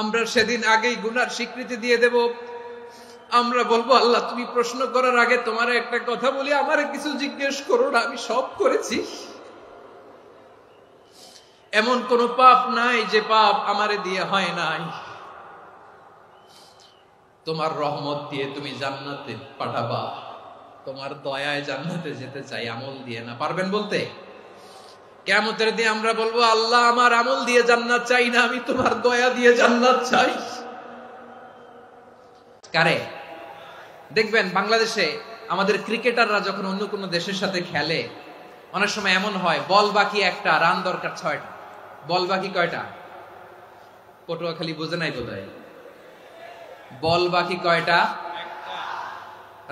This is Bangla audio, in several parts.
আমরা সেদিন আগেই গুনার স্বীকৃতি দিয়ে দেব। আমরা বলবো, আল্লাহ তুমি প্রশ্ন করার আগে তোমার একটা কথা বলি, আমারে কিছু জিজ্ঞেস করো না, আমি সব করেছি। এমন কোন পাপ নাই যে পাপ আমারে দিয়ে হয় নাই। তোমার রহমত দিয়ে তুমি জান্নাতে পাঠাবা, তোমার দয়ায় জান্নাতে যেতে চাই, আমল দিয়ে না। পারবেন বলতে? কিয়ামতের দিন আমরা বলবো, আল্লাহ আমার আমল দিয়ে জান্নাত চাই না, আমি তোমার দয়া দিয়ে জান্নাত চাই। কারে? দেখবেন বাংলাদেশে আমাদের ক্রিকেটাররা যখন অন্য কোনো দেশের সাথে খেলে, অনেক সময় এমন হয় বল বাকি একটা, রান দরকার 6টা। বল বাকি কয়টা? পটুয়াখালী বুঝে নাই বোধহয়। বল বাকি কয়টা?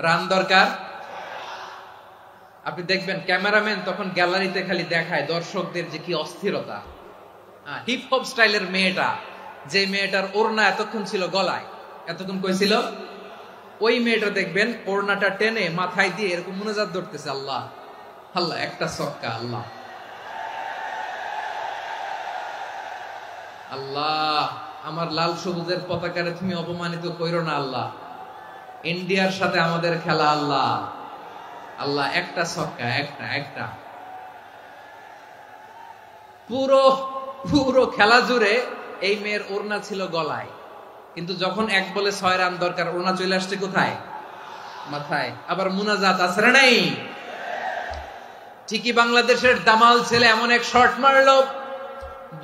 রান দরকার। আপনি দেখবেন ক্যামেরাম্যান তখন গ্যালারিতে খালি দেখায় দর্শকদের যে কি অস্থিরতা। হিপ হপ স্টাইলের মেয়েটা, যে মেয়েটার ওড়না এতক্ষণ ছিল গলায়, এতক্ষণ কই ছিল, ওই মেয়েটা দেখবেন ওড়নাটা টেনে মাথায় দিয়ে এরকম মুনাজাত ধরতেছে, আল্লাহ আল্লাহ একটা ছক্কা, আল্লাহ আল্লাহ আমার লাল সবুজের পতাকারে তুমি অপমানিত কইরো না আল্লাহ, ইন্ডিয়ার সাথে আমাদের খেলা, আল্লাহ আল্লাহ একটা ছক্কা, একটা একটা। পুরো পুরো খেলা জুড়ে এই মেয়ের ওড়না ছিল গলায়, কিন্তু যখন 1 বলে 6 রান দরকার, ওড়না চলে আসছে কোথায়? মাথায়। আবার মুনাজাত আছে না নাই? ঠিকই বাংলাদেশের দামাল ছেলে এমন এক শট মারলো,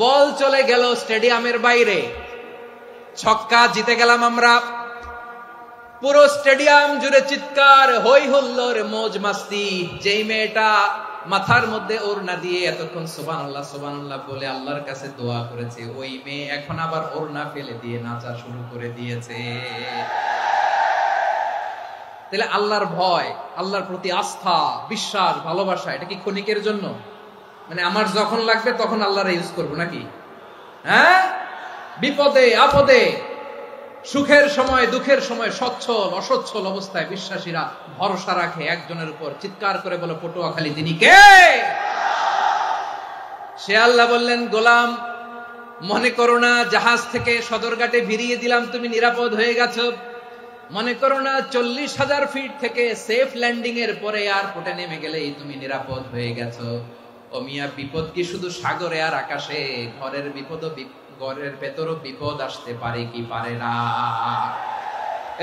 বল চলে গেল স্টেডিয়ামের বাইরে, ছক্কা, জিতে গেলাম আমরা। পুরো স্টেডিয়াম জুড়ে চিৎকার, হই হুল্লোড়, মৌজ মাস্তি। যেই মেয়েটা মাথার মধ্যে ওড়না দিয়ে এতক্ষণ সুবহানাল্লাহ সুবহানাল্লাহ বলে আল্লাহর কাছে দোয়া করেছে, ওই মেয়ে এখন আবার ওড়না ফেলে দিয়ে নাচা শুরু করে দিয়েছে। তাহলে আল্লাহর ভয়, আল্লাহর প্রতি আস্থা, বিশ্বাস, ভালোবাসা, এটা কি ক্ষণিকের জন্য? মানে আমার যখন লাগবে তখন আল্লাহর ইউজ করবো নাকি? হ্যাঁ, বিপদে আপদে, সুখের সময় দুঃখের সময়, সচ্ছল অসচ্ছল অবস্থায় বিশ্বাসীরা ভরসা রাখে একজনের উপর। চিৎকার করে বলে, পটুয়াখালী তিনি কে? সে আল্লাহ বললেন, গোলাম মনে করো না জাহাজ থেকে সদরঘাটে ভিড়িয়ে দিলাম তুমি নিরাপদ হয়ে গেছো। মনে করো না 40,000 ফিট থেকে সেফ ল্যান্ডিং এর পরে এয়ারপোর্টে নেমে গেলেই তুমি নিরাপদ হয়ে গেছো। ও মিয়া, বিপদ কি শুধু সাগরে আর আকাশে? ঘরের বিপদ, ঘরের ভেতরও বিপদ আসতে পারে কি পারে না?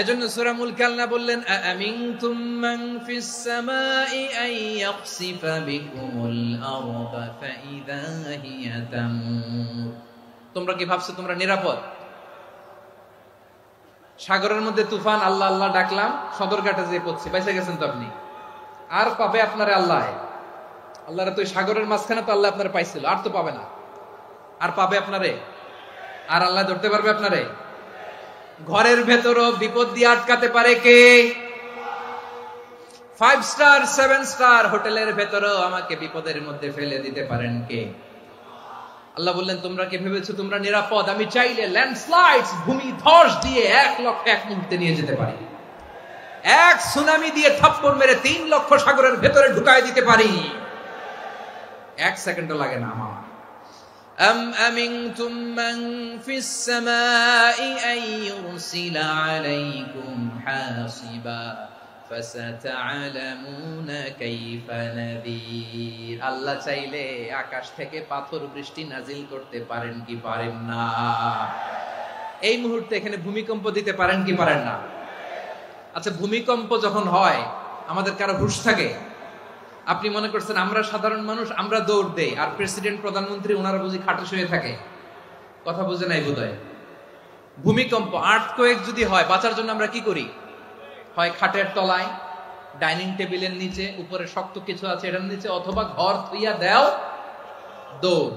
এজন্য সূরা মুলক আল্লাহ বললেন, আমিনতুম মান ফিস সামাই আন ইয়াখসিফা বিকুমুল আরদা ফাইযা হিয়া তামুর। তোমরা কি ভাবছো তোমরা নিরাপদ? সাগরের মধ্যে তুফান, আল্লাহ আল্লাহ ডাকলাম, সদরঘাটে যেয়ে পড়ছি, বাইসা গেছেন তো আপনি। আর পাবে আপনারে আল্লাহ? আল্লাহরে তো সাগরের মাঝখানে তো আল্লাহ আপনারে পাইছিল, আর তো পাবে না। আর পাবে আপনারে? আর আল্লাহ ধরতে পারবে আপনারে? ঘরের ভেতরও বিপদ দিয়ে আটকাতে পারে কে? 5 স্টার 7 স্টার হোটেলের ভেতরও আমাকে বিপদের মধ্যে ফেলে দিতে পারেন কে? আল্লাহ বললেন, তোমরা কি ভেবেছো তোমরা নিরাপদ? আমি চাইলে ল্যান্ডস্লাইডস, ভূমি ধস দিয়ে 1 লক্ষ 1 মুহূর্তে নিয়ে যেতে পারি। এক সুনামি দিয়ে থাপ্পড় মেরে 3 লক্ষ সাগরের ভেতরে ঢুকায় দিতে পারি। 1 সেকেন্ডও লাগে না আমার। أم أمنتم من في السماء أن يرسل عليكم حاصبا فستعلمون كيف نذير। আল্লাহ চাইলে আকাশ থেকে পাথর বৃষ্টি নাজিল করতে পারেন কি পারেন না? এই মুহূর্তে এখানে ভূমিকম্প দিতে পারেন কি পারেন না? আচ্ছা, ভূমিকম্প যখন হয় আমাদের কারো হুঁশ থাকে? আপনি মনে করছেন আমরা সাধারণ মানুষ, আমরা দৌড় দেই, আর প্রেসিডেন্ট প্রধানমন্ত্রী ওনারা বুঝি খাটে শুয়ে থাকে? কথা বুঝে নাই বোধহয়। ভূমিকম্প, আর্থকোয়েক যদি হয়, বাঁচার জন্য আমরা কি করি? হয় খাটের তলায়, ডাইনিং টেবিলের নিচে, উপরে শক্ত কিছু আছে এটার নিচে, অথবা ঘর থুইয়া দেও দৌড়।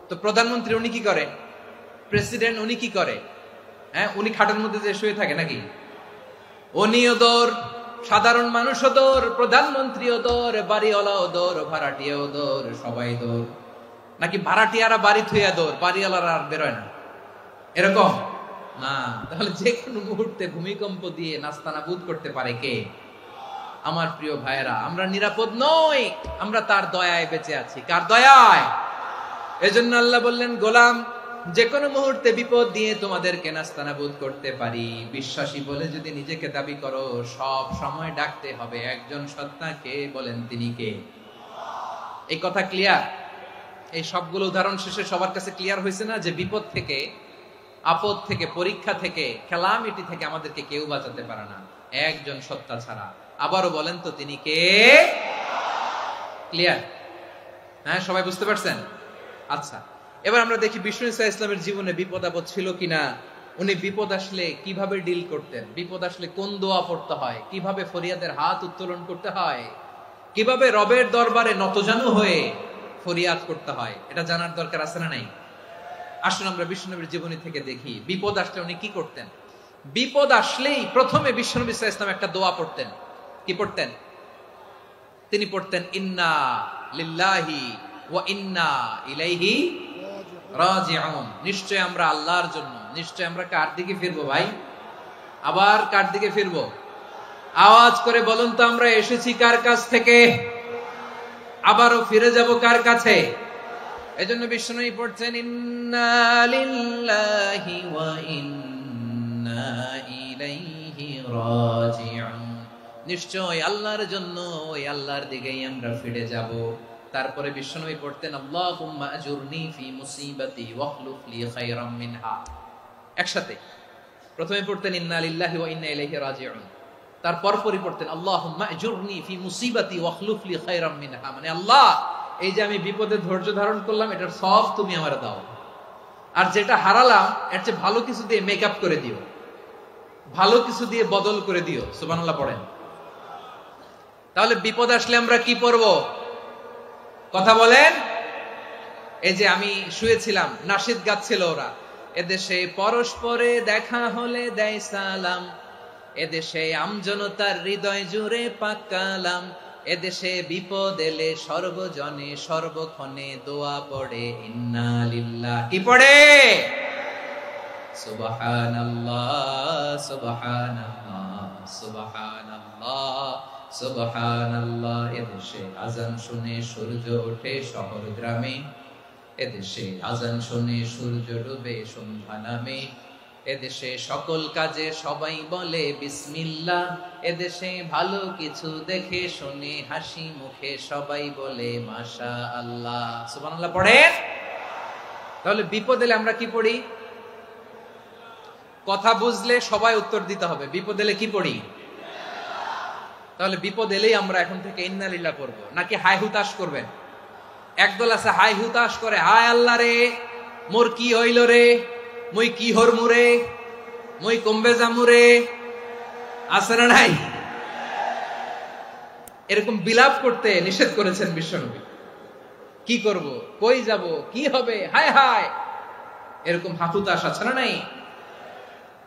তো প্রধানমন্ত্রী উনি কি করে? প্রেসিডেন্ট উনি কি করে? হ্যাঁ, উনি খাটের মধ্যে যে শুয়ে থাকে নাকি? উনিও দৌড়, সাধারণ মানুষও দৌড়, প্রধানমন্ত্রীও দৌড়, বাড়িওয়ালাও দৌড়, ভাড়াটিয়াও দৌড়, সবাই দৌড়। নাকি ভাড়াটিয়ারা বাড়ি থুইয়া দৌড়, বাড়িওয়ালারা আর বেরোয় না? এরকম না। তাহলে যে কোনো মুহূর্তে ভূমিকম্প দিয়ে নাস্তানাবুদ করতে পারে কে? আমার প্রিয় ভাইয়েরা, আমরা নিরাপদ নই, আমরা তার দয়ায় বেঁচে আছি। কার দয়ায়? এজন্য আল্লাহ বললেন, গোলাম যে কোনো মুহূর্তে বিপদ দিয়ে তোমাদেরকে নাস্তানাবুদ করতে পারি। বিশ্বাসী বলে যদি নিজেকে দাবি করো, সব সময় ডাকতে হবে একজন সত্তাকে, বলেন তিনি কে? এই কথা ক্লিয়ার? এই সবগুলো উদাহরণ শেষে সবার কাছে ক্লিয়ার হয়েছে না যে বিপদ থেকে, আপদ থেকে, পরীক্ষা থেকে, ক্যালামিটি থেকে আমাদেরকে কেউ বাঁচাতে পারে না একজন সত্তা ছাড়া। আবারও বলেন তো তিনি কে? ক্লিয়ার? হ্যাঁ, সবাই বুঝতে পারছেন? আচ্ছা, এবার আমরা দেখি বিষ্ণু ঈসা ইসলামের জীবনে বিপদ আপদ ছিল কিনা। উনি বিপদ আসলে কিভাবে ডিল করতেন, বিপদ আসলে কোন দোয়া পড়তে হয়, কিভাবে ফরিয়াদের হাত উত্তোলন করতে হয়, কিভাবে রবের দরবারে নতজানু হয়ে ফরিয়াদ করতে হয়, এটা জানার দরকার আছে না নাই? আসুন আমরা বিষ্ণুনবীর জীবনী থেকে দেখি বিপদ আসলে উনি কি করতেন। বিপদ আসলেই প্রথমে বিষ্ণুনবী সাল্লাল্লাহু আলাইহি ওয়াসাল্লাম একটা দোয়া পড়তেন। কি পড়তেন? তিনি পড়তেন ইন্না লিল্লাহি ওয়া ইন্না ইলাইহি রাজিউন। নিশ্চয় আমরা আল্লাহর জন্য, নিশ্চয় আমরা কার দিকে ফিরবো ভাই? আবার কার দিকে ফিরবো? আওয়াজ করে বলুন তো, আমরা এসেছি কার কাছ থেকে, আবারও ফিরে যাব কার কাছে? এজন্য বিষ্ণুই পড়ছেন ইন্না লিল্লাহি ওয়া ইন্না ইলাইহি রাজিউন। নিশ্চয় আল্লাহর জন্য, ওই আল্লাহর দিকেই আমরা ফিরে যাব। তারপরে বিষ্ণুই পড়তেন আল্লাহুম্মা আজুরনি ফি মুসিবাতি ওয়াখলুফ লি খায়রাম মিনহা। একসাথে প্রথমে পড়তেন ইন্না লিল্লাহি ওয়া ইন্না ইলাইহি রাজিউন, তারপর পরে পড়তেন আল্লাহুম্মা আজুরনি ফি মুসিবাতি ওয়াখলুফ লি খায়রাম মিনহা। মানে আল্লাহ, এই যে আমি বিপদে ধৈর্য ধারণ করলাম, এটার সব তুমি আমারে দাও, আর যেটা হারালাম এর চেয়ে ভালো কিছু দিয়ে মেকআপ করে দিও, ভালো কিছু দিয়ে বদল করে দিও। সুবহানাল্লাহ পড়েন। তাহলে বিপদ আসলে আমরা কি পড়ব? কথা বলেন। এই যে আমি শুয়েছিলাম, নাশিদ গাচ্ছিল ওরা, এদেশে পরস্পরে দেখা হলে দেয় সালাম, এদেশে আমজনতার হৃদয় জুড়ে পাক কালাম, এদেশে বিপদ এলে সর্বজনে সর্বক্ষণে দোয়া পড়ে ইন্না লিল্লাহ। কি পড়ে? সুবহানাল্লাহ সুবহানাল্লাহ সুবহানাল্লাহ সুবহানাল্লাহ। এদেশে আজান শুনে সূর্য ওঠে শহর গ্রামে, এদেশে আজান শুনে সূর্য ডুবে সন্ধ্যা নামে, এদেশে সকল কাজে সবাই বলে বিসমিল্লাহ, এদেশে ভালো কিছু দেখে শুনে হাসি মুখে সবাই বলে মাশাআল্লাহ। সুবহানাল্লাহ পড়েন। তাহলে বিপদ এলে আমরা কি পড়ি? কথা বুঝলে সবাই উত্তর দিতে হবে, বিপদ এলে কি পড়ি? তাহলে বিপদ এলেই আমরা এখন থেকে ইন্না লিল্লাহ পড়বো, নাকি হাই হুতাশ করবেন? একদল আছে হাই হুতাশ করে, হায় আল্লাহ রে মোর কি হইল রে, মই কি হরমু রে, মই কমবে জামু রে, আছে না নাই? এরকম বিলাপ করতে নিষেধ করেছেন বিশ্বনবী। কি করব, কই যাব, কি হবে, হায় হায়, এরকম হাহুতাশ আছে না নাই?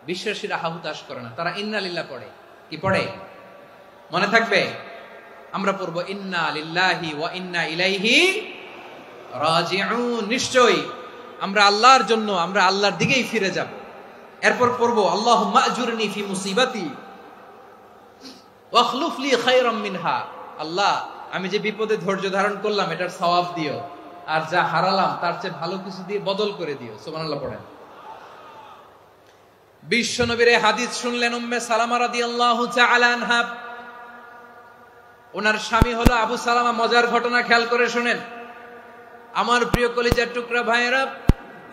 বিশ্বাসীরা হাহুতাশ করে না, তারা ইন্না লিল্লাহ পড়ে। কি পড়ে? মনে থাকবে? আমরা পড়বো ইন্না লিল্লাহি ওয়া ইন্না ইলাইহি রাজিউন। নিশ্চয়ই আমরা আল্লাহর জন্য, আমরা আল্লাহর দিকেই ফিরে যাব। এরপর পড়বো আল্লাহুম্মা আজুরনি ফি মুসিবাতি ওয়াখলুফ লি খায়রাম মিনহা। আল্লাহ, আমি যে বিপদে ধৈর্য ধারণ করলাম এটার সওয়াব দিও, আর যা হারালাম তার চেয়ে ভালো কিছু দিয়ে বদল করে দিও। সুবহানাল্লাহ পড়েন। বিশ্বনবীর হাদিস শুনলেন উম্মে সালামা রাদিয়াল্লাহু তাআলা আনহা। ওনার স্বামী হলো আবু সালামা। মজার ঘটনা খেয়াল করে শুনেন আমার প্রিয় কলিজার টুকরা ভাইয়েরা।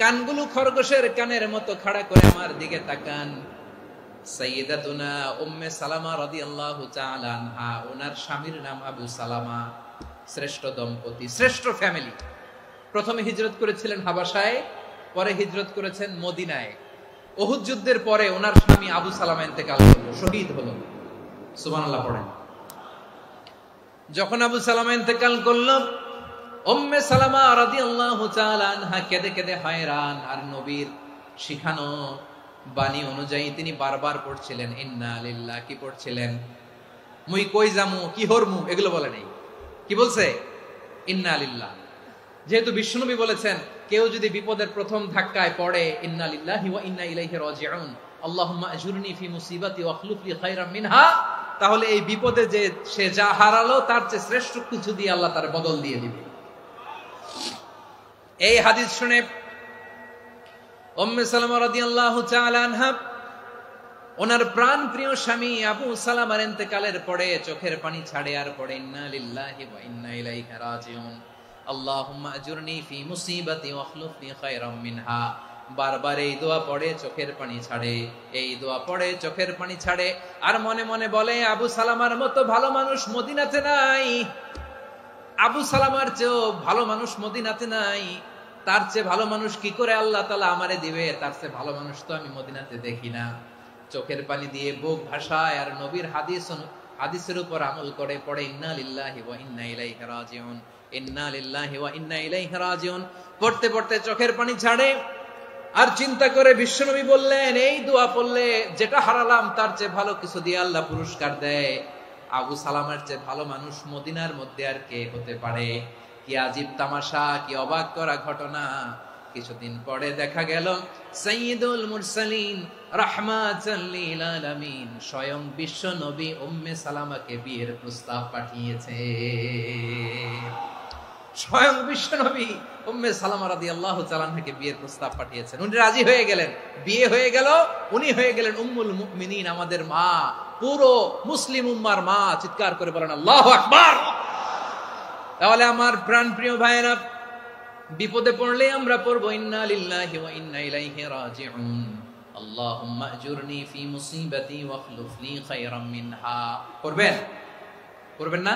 কানগুলো খরগোশের কানের মতো খাড়া করে আমার দিকে তাকান। সাইয়্যিদাতুনা উম্মে সালামা রাদিয়াল্লাহু তাআলা আনহা, ওনার স্বামীর নাম আবু সালামা। শ্রেষ্ঠ দম্পতি, শ্রেষ্ঠ ফ্যামিলি। প্রথমে হিজরত করেছিলেন হাবাসায়, পরে হিজরত করেছেন মদিনায়। উহুদ যুদ্ধের পরে ওনার স্বামী আবু সালামা ইন্তেকাল করলো, শহীদ হলো। সুবহানাল্লাহ পড়েন। যখন আবু সালামা ইন্তেকাল করলো, উম্মে সালামা রাদিয়াল্লাহু তাআলা আনহা কেঁদে কেঁদে হয়রান। আর নবীর শিখানো বাণী অনুযায়ী তিনি বারবার পড়ছিলেন ইন্না লিল্লাহ। কি পড়ছিলেন? মুই কই জামু, কি হরমু, এগুলো বলে নাই। কি বলছে? ইন্না লিল্লাহ। যেহেতু বিশ্বনবী বলেছেন কেউ যদি বিপদের প্রথম ধাক্কায় পড়ে ইন্না লিল্লাহি ওয়া ইন্না ইলাইহি রাজিউন, আল্লাহুম্মা আজুরনি ফি মুসিবাতি ওয়াখলুফ লি খায়রাম মিনহা, তাহলে এই বিপদে যে সে যা হারালো তার চেয়ে শ্রেষ্ঠ কিছু দিয়ে আল্লাহ তার বদল দিয়ে দিবে। এই হাদিস শুনে উম্মে সালামা রাদিয়াল্লাহু তাআলা আনহা ওনার প্রাণ প্রিয় স্বামী আবু সালামার ইন্তেকালের পরে চোখের পানি ছাড়ে আর পড়ে ইন্না লিল্লাহি ওয়া ইন্না ইলাইহি রাজিউন আল্লাহুম্মা আজুরনি ফি মুসিবাতি ওয়াখলুফনি খায়রাম মিনহা। বারবার এই দোয়া পড়ে চোখের পানি ছাড়ে, এই দোয়া পড়ে চোখের পানি ছাড়ে, আর মনে মনে বলে আবু সালামার মতো ভালো মানুষ মদিনাতে নাই, আবু সালামার চেয়েও ভালো মানুষ মদিনাতে নাই, তার চেয়ে ভালো মানুষ কি করে আল্লাহ তাআলা আমারে দিবে, তার চেয়ে ভালো মানুষ তো আমি মদিনাতে দেখি না। চোখের পানি দিয়ে বুক ভাসায় আর নবীর হাদিসের উপর আমল করে পড়ে ইন্না লিল্লাহি ওয়া ইন্না ইলাইহি রাজিউন, ইন্না লিল্লাহি ওয়া ইন্না ইলাইহি রাজিউন। পড়তে পড়তে চোখের পানি ছাড়ে আর চিন্তা করে বিশ্বনবী বললেন এই দোয়া পড়লে যেটা হারালাম তার চেয়ে ভালো কিছু দিয়ে আল্লাহ পুরস্কার দেয়। আবু সালামার চেয়ে ভালো মানুষ মদিনার মধ্যে আর কে হতে পারে? কি আজীব তামাশা, কি অবাক করা ঘটনা। কিছুদিন পরে দেখা গেল সাইয়্যিদুল মুরসালিন রাহমাতাল লিল আলামিন স্বয়ং বিশ্ব নবী উম্মে সালামাকে বিয়ের প্রস্তাব পাঠিয়েছে। স্বয়ং বিশ্ব নবী উম্মে সালামা রাদিয়াল্লাহু তাআলা আনহাকে বিয়ের প্রস্তাব পাঠিয়েছেন। উনি রাজি হয়ে গেলেন, বিয়ে হয়ে গেল, উনি হয়ে গেলেন উম্মুল মুমিনিন, আমাদের মা, পুরো মুসলিম উম্মার মা। চিৎকার করে বলেন আল্লাহু আকবার। তাহলে আমার প্রাণ প্রিয় ভাইয়েরা, বিপদে পড়লে আমরা পড়বো ইন্না লিল্লাহি ওয়া ইন্না ইলাইহি রাজিউন আল্লাহুম্মা আজুরনি ফি মুসিবাতি ওয়াখলুফনি খায়রাম মিনহা। করবেন? করবেন না?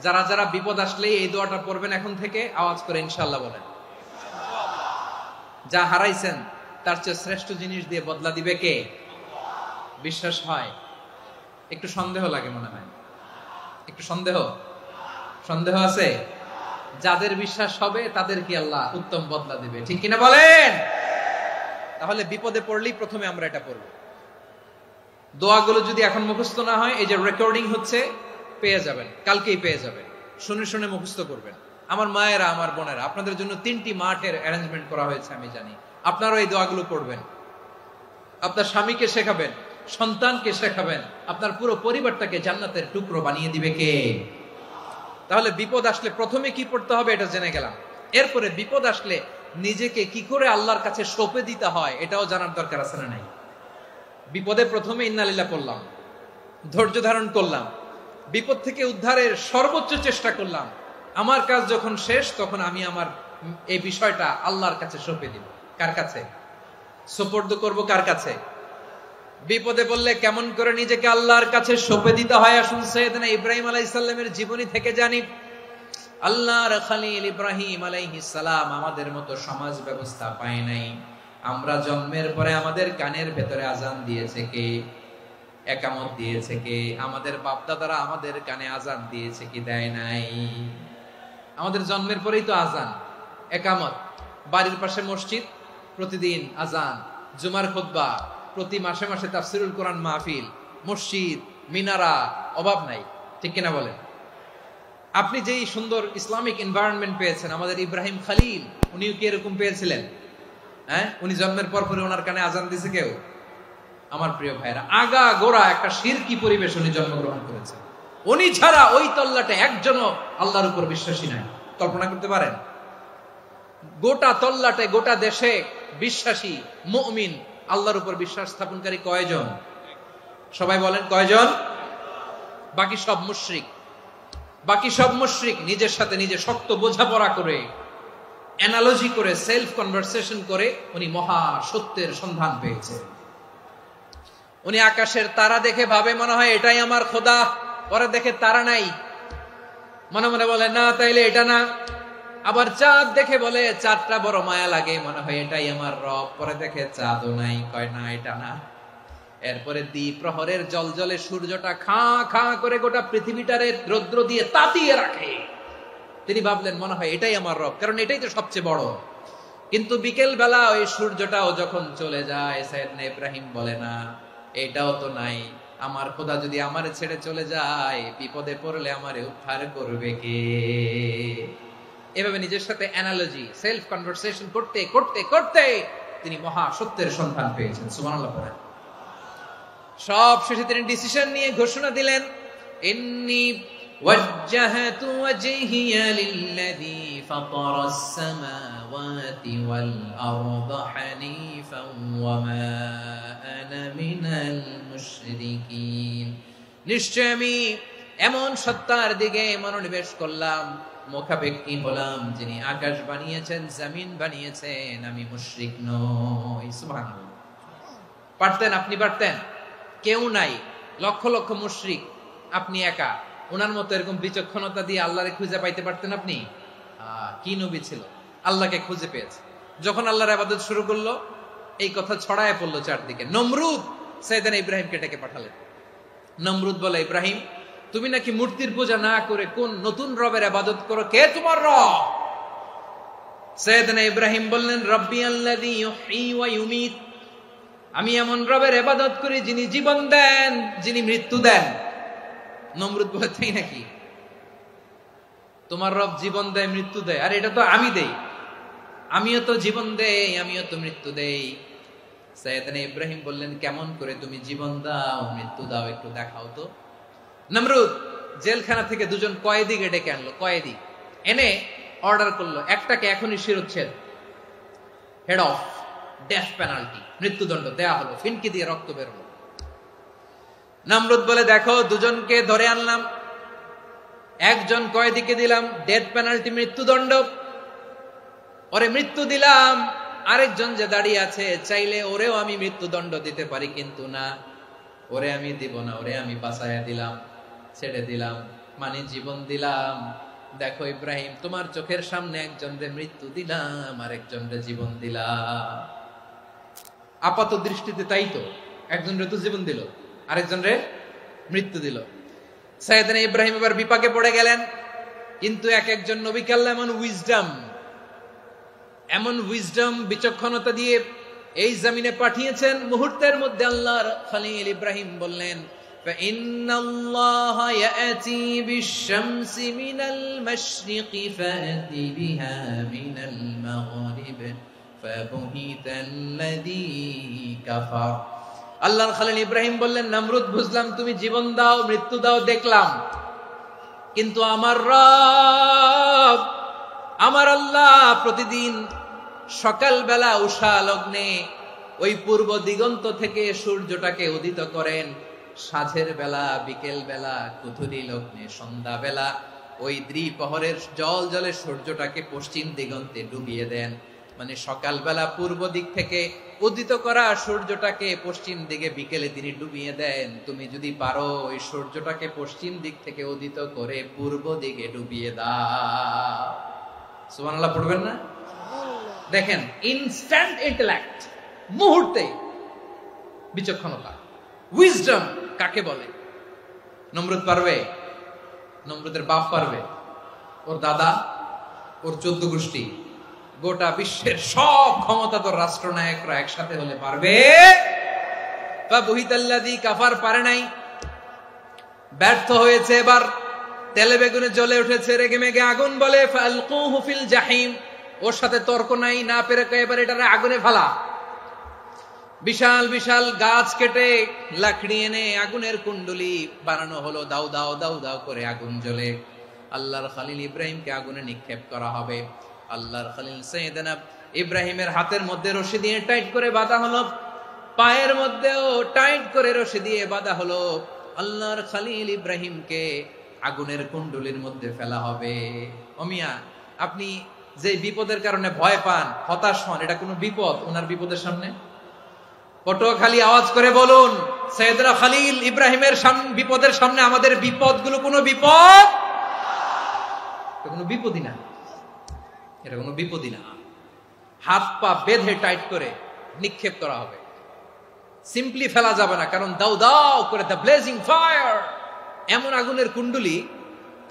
যারা যারা বিপদ আসলে এই দোয়াটা পড়বেন এখন থেকে আওয়াজ করে ইনশাআল্লাহ বলেন। যা হারাইছেন তার চেয়ে শ্রেষ্ঠ জিনিস দিয়ে বদলা দিবে কে? বিশ্বাস হয়? একটু সন্দেহ লাগে মনে হয়, একটু সন্দেহ আছে? যাদের বিশ্বাস হবে তাদের কি আল্লাহ উত্তম বদলা দিবে, ঠিক কিনা বলেন? তাহলে বিপদে পড়লেই প্রথমে আমরা এটা পড়ব। দোয়াগুলো যদি এখন মুখস্থ না হয়, এই যে রেকর্ডিং হচ্ছে পেয়ে যাবেন, কালকেই পেয়ে যাবেন, শুনে শুনে মুখস্থ করবেন। আমার মায়েরা, আমার বোনেরা, আপনাদের জন্য 3টি মাঠের অ্যারেঞ্জমেন্ট করা হয়েছে, আমি জানি। আপনারাও এই দোয়াগুলো পড়বেন, আপনার স্বামীকে শেখাবেন, সন্তানকে শেখাবেন, আপনার পুরো পরিবারটাকে জান্নাতের টুকরো বানিয়ে দিবে কে? তাহলে বিপদ আসলে প্রথমে কি পড়তে হবে এটা জেনে গেলাম। এরপরে বিপদ আসলে নিজেকে কি করে আল্লাহর কাছে সঁপে দিতে হয় এটাও জানার দরকার আছে না নাই? বিপদে প্রথমে ইন্না লিল্লাহ পড়লাম, ধৈর্য ধারণ করলাম, বিপদ থেকে উদ্ধারের সর্বোচ্চ চেষ্টা করলাম। আমার কাজ যখন শেষ তখন আমি আমার এই বিষয়টা আল্লাহর কাছে সঁপে দিব। কার কাছে সুপর্দ করব? কার কাছে? বিপদে বললে কেমন করে নিজেকে আল্লাহর কাছে সঁপে দিতে হয় আসুন সাইয়েদনা ইব্রাহিম আলাইহিস সালামের জীবনী থেকে জানি। আল্লাহর খলিল ইব্রাহিম আলাইহিস সালাম আমাদের মতো সমাজ ব্যবস্থা পায় নাই। আমরা জন্মের পরে আমাদের কানের ভেতরে আজান দিয়েছে কে? একামত দিয়েছে কে? আমাদের বাপ দাদারা আমাদের কানে আজান দিয়েছে কি? দেয় নাই। আমাদের জন্মের পরেই তো আজান, একামত, বাড়ির পাশে মসজিদ, প্রতিদিন আজান, জুমার খুতবা, প্রতি মাসে মাসে তাফসিরুল কোরআন মাহফিল, মসজিদ, মিনারা, অভাব নাই, ঠিক কিনা বলেন? আপনি যেই সুন্দর ইসলামিক এনভায়রনমেন্ট পেয়েছেন, আমাদের ইব্রাহিম খলিল উনিও কি এরকম পেয়েছিলেন? হ্যাঁ, উনি জন্মের পর পরে ওনার কানে আজান দিছে কেউ? আমার প্রিয় ভাইরা, আগা গোড়া একটা শিরকি পরিবেশ উনি জন্মগ্রহণ করেছেন। উনি ছাড়া ওই তল্লাটে একজনও আল্লাহর উপর বিশ্বাসী নাই। কল্পনা করতে পারেন? গোটা তল্লাটে, গোটা দেশে বিশ্বাসী মুমিন, আল্লাহর উপর বিশ্বাস স্থাপনকারী কয়জন? সবাই বলেন কয়জন? বাকি সব মুশরিক। বাকি সব মুশরিক নিজের সাথে নিজে শক্ত বোঝাপড়া করে, অ্যানালজি করে, সেলফ কনভারসেশন করে উনি মহা সত্যের সন্ধান পেয়েছে। উনি আকাশের তারা দেখে ভাবে মনে হয় এটাই আমার খোদা, পরে দেখে তারা নাই, মনে মনে বলে না তাইলে এটা না। আবার চাঁদ দেখে বলে চাঁদটা বড় মায়া লাগে, মনে হয় এটাই আমার রব, পরে দেখে চাঁদও নাই, কয় না এটা না। এরপরে দ্বীপ প্রহরের জলজলে সূর্যটা খাঁ খাঁ করে গোটা পৃথিবীটারে রৌদ্র দিয়ে তাতিয়ে রাখে। তিনি ভাবলেন মনে হয় এটাই আমার রব, কারণ এটাই তো সবচেয়ে বড়। কিন্তু বিকেল বেলা ওই সূর্যটাও যখন চলে যায়, সাইয়েদনা ইব্রাহিম বলে না এটাও তো নাই, আমার খোদা যদি আমারে ছেড়ে চলে যায়, বিপদে পড়লে আমারে উদ্ধার করবে কে? এভাবে নিজের সাথে অ্যানালজি, সেলফ কনভারসেশন করতে করতে করতে তিনি মহা সত্যের সন্ধান পেয়েছেন। সুবহানাল্লাহ পড়েন। সব শেষে তিনি ডিসিশন নিয়ে ঘোষণা দিলেন, ইন্নী وجهت وجهي للذي فطر السماوات والأرض حنيفا وما أنا من المشركين নিশ্চয় আমি এমন সত্তার দিকে মনোনিবেশ করলাম, মুখাপেক্ষী হলাম, যিনি আকাশ বানিয়েছেন, জমিন বানিয়েছেন, আমি মুশরিক নই। সুবহানাল্লাহ। পারতেন? আপনি পারতেন? কেউ নাই, লক্ষ লক্ষ মুশরিক, আপনি একা। ওনার মতো এরকম বিচক্ষণতা দিয়ে আল্লাহরে খুঁজে পাইতে পারতেন আপনি? কি নবী ছিল, আল্লাহকে খুঁজে পেয়েছে। যখন আল্লাহর ইবাদত শুরু করলো, এই কথা ছড়ায় পড়লো চারদিকে। নমরুদ সাইয়েদনা ইব্রাহিমকে ডেকে পাঠালেন। নমরুদ বলে, ইব্রাহিম, তুমি নাকি মূর্তির পূজা না করে কোন নতুন রবের ইবাদত করো, কে তোমার রব? সাইয়েদনা ইব্রাহিম বললেন, রব্বি আল্লাযী ইউহয়ী ওয়া ইউমীত, আমি এমন রবের ইবাদত করি যিনি জীবন দেন, যিনি মৃত্যু দেন। নমরুদ বলে, তাই নাকি? তোমার রব জীবন দেয়, মৃত্যু দেয়? আর এটা তো আমি দেই, আমিও তো জীবন দেই, আমিও তো মৃত্যু দেই। সাইয়েদনা ইব্রাহিম বললেন, কেমন করে তুমি জীবন দাও, মৃত্যু দাও, একটু দেখাও তো। নমরুদ জেলখানা থেকে দুজন কয়েদিকে ডেকে আনলো। কয়েদি এনে অর্ডার করলো, একটাকে এখনই শিরোচ্ছেদ, হেড অফ, ডেথ পেনাল্টি, মৃত্যুদণ্ড দেয়া হলো। ফিনকি দিয়ে রক্ত বের হলো। নমরুদ বলে, দেখো, দুজনকে ধরে আনলাম, একজন কয়েদিকে দিলাম ডেথ পেনাল্টি, মৃত্যুদণ্ড, ওরে মৃত্যু দিলাম। আরেকজন যে দাঁড়িয়ে আছে, চাইলে ওরেও আমি মৃত্যুদণ্ড দিতে পারি, কিন্তু না, ওরে আমি দিব না, ওরে আমি বাঁচাইয়া দিলাম, ছেড়ে দিলাম, মানে জীবন দিলাম। দেখো ইব্রাহিম, তোমার চোখের সামনে একজনরে মৃত্যু দিলাম, আরেকজনরে জীবন দিলাম। আপাত দৃষ্টিতে তাই তো, একজনরে তো জীবন দিল, আরেকজনরে মৃত্যু দিল। সাইয়েদনা ইব্রাহিম এবার বিপাকে পড়ে গেলেন। কিন্তু এক একজন নবীকে আল্লাহ এমন উইজডম, বিচক্ষণতা দিয়ে এই জমিনে পাঠিয়েছেন। মুহূর্তের মধ্যে আল্লাহর খলিল ইব্রাহিম বললেন, ফাইন্নাল্লাহা ইয়াতি বিশ-শামসি মিনাল মাশরিকি ফাতি বিহা মিনাল মাগরিব ফাবুহিতাল্লাযী কাফার। আল্লাহর খলিল ইব্রাহিম বললেন, নমরুদ, বুঝলাম তুমি জীবন দাও, মৃত্যু দাও, দেখলাম, কিন্তু আমার রব, আমার আল্লাহ প্রতিদিন সকালবেলা উষা লগ্নে ওই পূর্ব দিগন্ত থেকে সূর্যটাকে উদিত করেন, সাঁঝের বেলা, বিকেল বেলা, কুথুরি লগ্নে, সন্ধ্যা বেলা ওই দ্বিপ্রহরের জল জলে সূর্যটাকে পশ্চিম দিগন্তে ডুবিয়ে দেন। মানে সকালবেলা পূর্ব দিক থেকে উদিত করা সূর্যটাকে পশ্চিম দিকে বিকেলে তিনি ডুবিয়ে দেন। তুমি যদি পারো ওই সূর্যটাকে পশ্চিম দিক থেকে উদিত করে পূর্ব দিকে ডুবিয়ে দাও। সুবহানাল্লাহ পড়বেন না? দেখেন, ইনস্ট্যান্ট ইন্টেলেক্ট, মুহূর্তে বিচক্ষণতা, উইজডম কাকে বলে? নমরুদ পারবে? নমরুদের বাপ পারবে? ওর দাদা, ওর 14 গোষ্ঠী, গোটা বিশ্বের সব ক্ষমতাধর রাষ্ট্রনায়করা একসাথে হলে পারবে? ফাবুহিতাল্লাযী কাফার পারে নাই, ব্যর্থ হয়েছে। এবার তেলে বেগুনে জ্বলে উঠেছে, রেগে মেগে আগুন বলে, ফালকুহু ফিল জাহিম। ওর সাথে তর্ক নাই, না পেরে এবার এটারে আগুনে ফেলা। বিশাল বিশাল গাছ কেটে লাকড়ি এনে আগুনের কুণ্ডলি বানানো হলো, দাও দাও দাও দাও করে আগুন জ্বলে। আল্লাহর খলিল ইব্রাহিমকে আগুনে নিক্ষেপ করা হবে। আল্লাহর খলিল সাইয়েদনা ইব্রাহিমের হাতের মধ্যে রশি দিয়ে টাইট করে বাঁধা হলো, পায়ের মধ্যেও টাইট করে রশি দিয়ে বাঁধা হলো। আল্লাহর খলিল ইব্রাহিমকে আগুনের কুণ্ডলির মধ্যে ফেলা হবে। ওমিয়া, আপনি যে বিপদের কারণে ভয় পান, হতাশ হন, এটা কোনো বিপদ ওনার বিপদের সামনে? পটুয়াখালী আওয়াজ করে বলুন, সাইয়েদনা খলিল ইব্রাহিমের বিপদের সামনে আমাদের বিপদগুলো কোনো বিপদ? এটা কোনো বিপদই না, এটা কোনো বিপদই না। হাত পা বেঁধে টাইট করে নিক্ষেপ করা হবে, সিম্পলি ফেলা যাবে না, কারণ দাও দাও করে দ্য ব্লেজিং ফায়ার, এমন আগুনের কুণ্ডলি,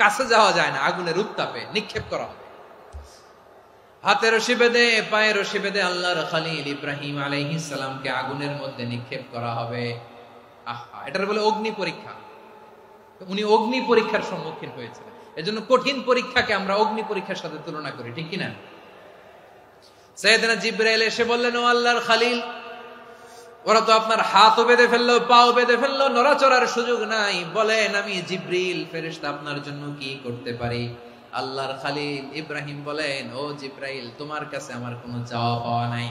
কাছে যাওয়া যায় না, আগুনের উত্তাপে নিক্ষেপ করা হবে। হাতে রশি বেঁধে, পায়ে রশি বেঁধে আল্লাহর খলিল ইব্রাহিম আলাইহিস সালামকে আগুনের মধ্যে নিক্ষেপ করা হবে। আহা, এটার বলে অগ্নি পরীক্ষা। উনি অগ্নি পরীক্ষার সম্মুখীন হয়েছিলেন। এজন্য কঠিন পরীক্ষাকে আমরা অগ্নি পরীক্ষার সাথে তুলনা করি, ঠিক কিনা? সাইয়েদনা জিবরাইল এসে বললেন, ও আল্লাহর খলিল, ওরা তো আপনার হাতও বেঁধে ফেললো, পাও বেঁধে ফেললো, নড়াচড়ার সুযোগ নাই। বলেন আমি জিব্রিল ফেরেশতা আপনার জন্য কি করতে পারি? আল্লাহর খালিল ইব্রাহিম বলেন, ও জিব্রাইল, তোমার কাছে আমার কোনো চাওয়া পাওয়া নাই।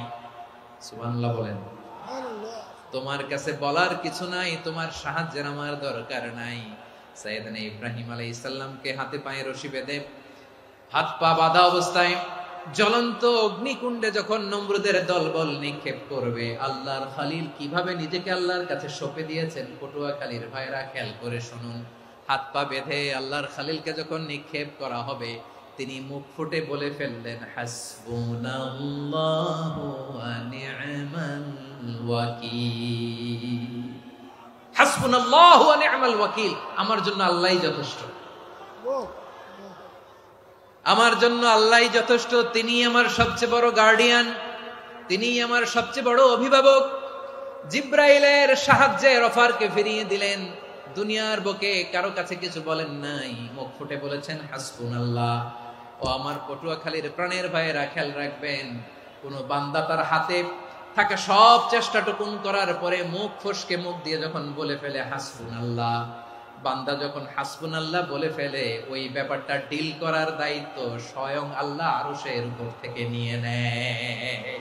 সুবহানাল্লাহ বলেন। তোমার কাছে বলার কিছু নাই, তোমার সাহায্যের আমার দরকার নাই। সাইয়েদনা ইব্রাহিম আলাইহিস সালামকে হাতে পায়ে রশি বেঁধে, হাত পা বাঁধা অবস্থায় জ্বলন্ত অগ্নিকুণ্ডে যখন নমরুদের দলবল নিক্ষেপ করবে, আল্লাহর খালিল কিভাবে নিজেকে আল্লাহর কাছে সঁপে দিয়েছেন পটুয়াখালীর ভাইরা খেয়াল করে শুনুন। হাত পা বেঁধে আল্লাহর খালিলকে যখন নিক্ষেপ করা হবে, তিনি মুখ ফুটে বলে ফেললেন, হাসবুনাল্লাহু ওয়া নি'মাল ওয়াকিল। হাসবুনাল্লাহু ওয়া নি'মাল ওয়াকিল, আমার জন্য আল্লাহই যথেষ্ট, আমার জন্য আল্লাহই যথেষ্ট। তিনি আমার সবচেয়ে বড় গার্ডিয়ান, তিনি আমার সবচেয়ে বড় অভিভাবক। জিব্রাইলের সাহায্যে অফারকে ফিরিয়ে দিলেন। দুনিয়ার বুকে কারো কাছে কিছু বলেন নাই, মুখ ফুটে বলেছেন হাসবুনাল্লাহ। ও আমার পটুয়াখালীর প্রাণের ভাইয়েরা, খেয়াল রাখবেন, কোন বান্দা তার হাতে থাকা সব চেষ্টাটুকুন করার পরে মুখ ফসকে মুখ দিয়ে যখন বলে ফেলে হাসবুনাল্লাহ, বান্দা যখন হাসবুনাল্লাহ বলে ফেলে, ওই ব্যাপারটা ডিল করার দায়িত্ব স্বয়ং আল্লাহ আরশের উপর থেকে নিয়ে নেয়।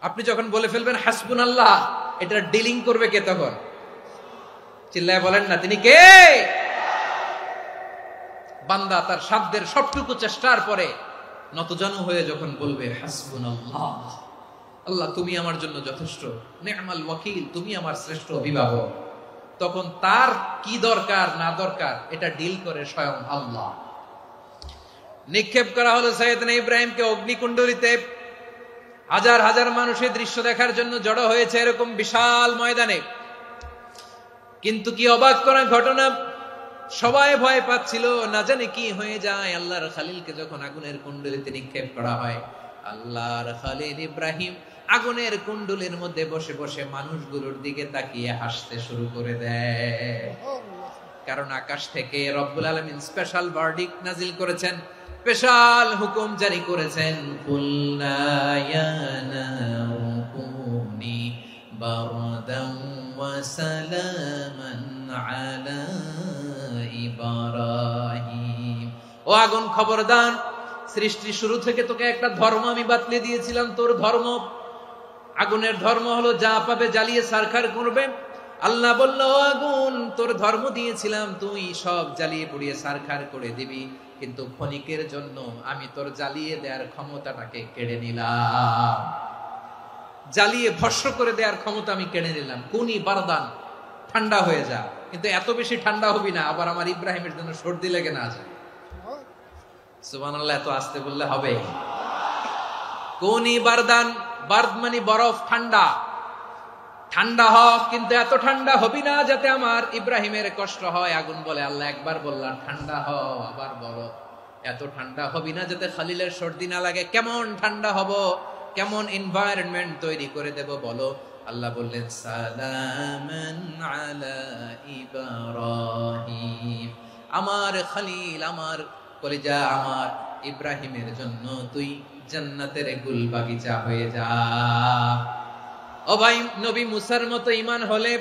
আপনি যখন বলে ফেলবেন হাসবুনাল্লাহ, এটা ডিলিং করবে কে তখন? চিল্লায় বলেন না, তিনি কে? বান্দা তার সাধ্যের সবটুকু চেষ্টার পরে নতজানু হয়ে যখন বলবে হাসবুনাল্লাহ, আল্লাহ তুমি আমার জন্য যথেষ্ট, নি'মাল ওয়াকিল, তুমি আমার শ্রেষ্ঠ অভিভাবক, তখন তার কি দরকার না দরকার এটা ডিল করে স্বয়ং আল্লাহ। নিক্ষেপ করা হলো সাইয়েদনা ইব্রাহিমকে অগ্নিকুণ্ডলিতে। হাজার হাজার মানুষের দৃশ্য দেখার জন্য জড়ো হয়েছে এরকম বিশাল ময়দানে। কিন্তু কি অবাক করা ঘটনা, সবাই ভয় পাচ্ছিল, না জানে কি হয়ে যায়। আল্লাহর খালিলকে যখন আগুনের কুণ্ডলিতে নিক্ষেপ করা হয়, আল্লাহর খালিল ইব্রাহিম আগুনের কুণ্ডলীর মধ্যে বসে বসে মানুষগুলোর দিকে তাকিয়ে হাসতে শুরু করে দেয়। কারণ আকাশ থেকে রব্বুল আলামিন স্পেশাল ভার্ডিক্ট নাজিল করেছেন, স্পেশাল হুকুম জারি করেছেন, কুলনা ইয়া নারু কুনি বারদান ওয়া সালামান আলা ইব্রাহিম। ও আগুন, খবরদার, সৃষ্টির শুরু থেকে তোকে একটা ধর্ম আমি বাতলে দিয়েছিলাম। তোর ধর্ম, আগুনের ধর্ম হলো যা পাবে জ্বালিয়ে সারখার করবে। আল্লাহ বলল, ও আগুন, তোর ধর্ম দিয়েছিলাম, তুই সব জ্বালিয়ে পুড়িয়ে সারখার করে দিবি, কিন্তু ক্ষণিকের জন্য আমি তোর জ্বালিয়ে দেওয়ার ক্ষমতাটাকে কেড়ে নিলাম, জ্বালিয়ে ভস্ম করে দেওয়ার ক্ষমতা আমি কেড়ে নিলাম। কুনি বারদান, ঠান্ডা হয়ে যা, কিন্তু এত বেশি ঠান্ডা হবি না আবার আমার ইব্রাহিমের জন্য সর্দি লেগে না যায়। সুবহানাল্লাহ, এত আস্তে বললে হবে? কুনি বারদান, বার্দ মানে বরফ, ঠান্ডা, ঠান্ডা হোক, কিন্তু এত ঠান্ডা হবি না যাতে আমার ইব্রাহিমের কষ্ট হয়। আগুন বলে, আল্লাহ একবার বললাম ঠান্ডা হও, আবার বলো এত ঠান্ডা হবি না যাতে খালিলের সর্দি না লাগে। কেমন ঠান্ডা হব, কেমন এনভায়রনমেন্ট তৈরি করে দেব বলো? আল্লাহ বললেন, সালামান আলা ইব্রাহিম, আমার খালিল, আমার কলিজা, আমার ইব্রাহিমের জন্য তুই জান্নাতের গুল বাগিচা হয়ে যা। ও ভাই, নবী মুসার মতো ঈমান হলে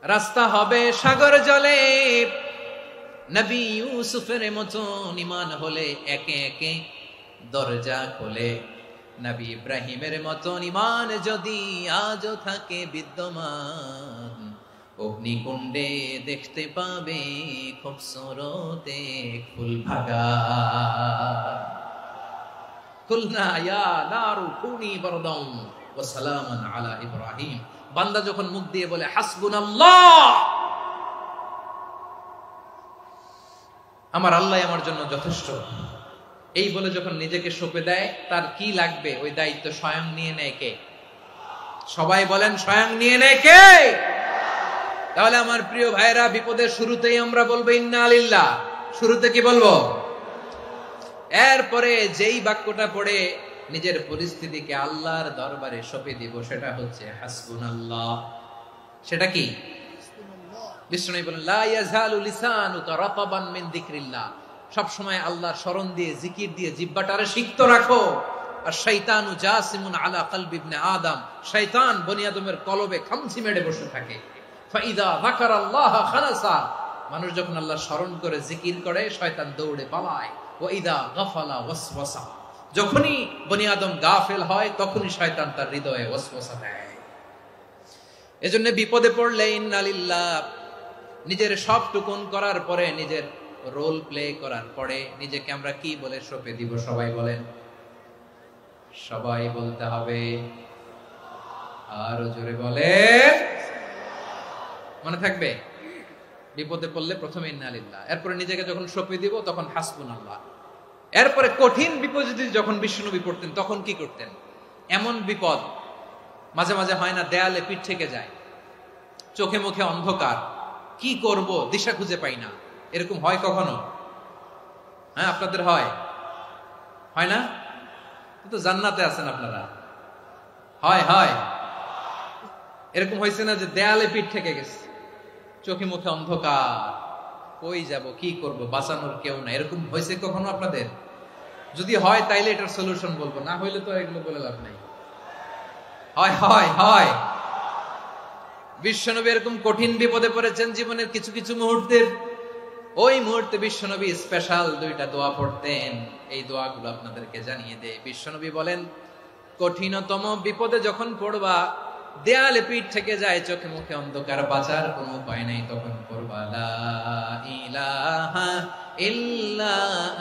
রাস্তা হবে সাগর জলে, নবী ইউসুফের মতো ঈমান হলে একে একে দরজা খোলে। নবী ইব্রাহিমের মতো ঈমান যদি আজও থাকে বিদ্যমান, অগ্নিকুণ্ডে দেখতে পাবে খুবসুরত এক ফুল ভাগা। কুলনা ইয়া নারু কুনি বারদান ওয়া সালামান আলা ইব্রাহিম। বান্দা যখন মুখ দিয়ে বলে হাসবুনাল্লাহ, আমার আল্লাহ আমার জন্য যথেষ্ট, এই বলে যখন নিজেকে সঁপে দেয়, তার কি লাগবে ওই দায়িত্ব স্বয়ং নিয়ে নেয় কে? সবাই বলেন, স্বয়ং নিয়ে নেয় কে? তাহলে আমার প্রিয় ভাইরা, বিপদের শুরুতেই আমরা বলবো ইন্না লিল্লাহ। শুরুতে কি বলবো? এরপরে যেই বাক্যটা পড়ে নিজের পরিস্থিতিকে আল্লাহর দরবারে সঁপে দিব, সেটা হচ্ছে হাসবুনাল্লাহ। সেটা কি? বিষ্ণু বলেন, লা ইয়াজালু লিসানুকা রাতাবান মিন যিকরিল্লাহ। সব সময় আল্লাহর স্মরণ দিয়ে, জিকির দিয়ে জিহ্বাটারে সিক্ত রাখো। আর শয়তানু জাসিমুন আলা কলবি ইবনে আদম, শয়তান বনি আদমের কলবে খামচি মেরে বসে থাকে। ফাইদা যাকারাল্লাহ খানাসা, মানুষ যখন আল্লাহর স্মরণ করে জিকির করে শয়তান দৌড়ে পালায়। ওয়া ইদা গাফালা ওয়াসওয়াসা, যখনই বনি আদম গাফেল হয় তখনই শয়তান তার হৃদয়ে ওয়াসওয়াসা দেয়। এজন্য বিপদে পড়লে ইন্না লিল্লাহ, নিজের সব টুকুন করার পরে, নিজের রোল প্লে করার পরে নিজেকে আমরা কি বলে সঁপে দিব? সবাই বলেন, সবাই বলতে হবে, আরো জোরে বলেন, মনে থাকবে? বিপদে পড়লে প্রথমে ইন্না লিল্লাহ, এরপরে নিজেকে যখন সঁপে দিব তখন হাসবুনাল্লাহ। এরপরে কঠিন বিপদে যখন বিশ্বনবী পড়তেন তখন কি করতেন? এমন বিপদ মাঝে মাঝে হয় না, দেয়ালে পিঠ থেকে যায়, চোখে মুখে অন্ধকার, কি করব দিশা খুঁজে পাই না, এরকম হয় কখনো? হ্যাঁ, আপনাদের হয়? হয় না? তো জান্নাতে আছেন আপনারা। হয় হয় এরকম হয়েছে না যে দেয়ালে পিঠ থেকে গেছে, চোখে মুখে অন্ধকার, কই যাব, কি করব, বাঁচানোর কেউ না, এরকম হয়েছে কখনো আপনাদের? যদি হয় তাইলে এটার সলিউশন বলবো, না হইলে তো এগুলো বলে লাভ নাই। হয় হয় হয় বিশ্বনবী এরকম কঠিন বিপদে পড়েছেন জীবনের কিছু কিছু মুহূর্তে। ওই মুহূর্তে বিশ্বনবী স্পেশাল দুইটা দোয়া পড়তেন। এই দোয়াগুলো আপনাদেরকে জানিয়ে দেয়। বিশ্বনবী বলেন, কঠিনতম বিপদে যখন পড়বা, দেয়ালে পিঠ থেকে যায়, চোখে মুখে অন্ধকার, বাঁচার কোনো উপায় নাই, তখন পড়বা লা ইলাহা ইল্লা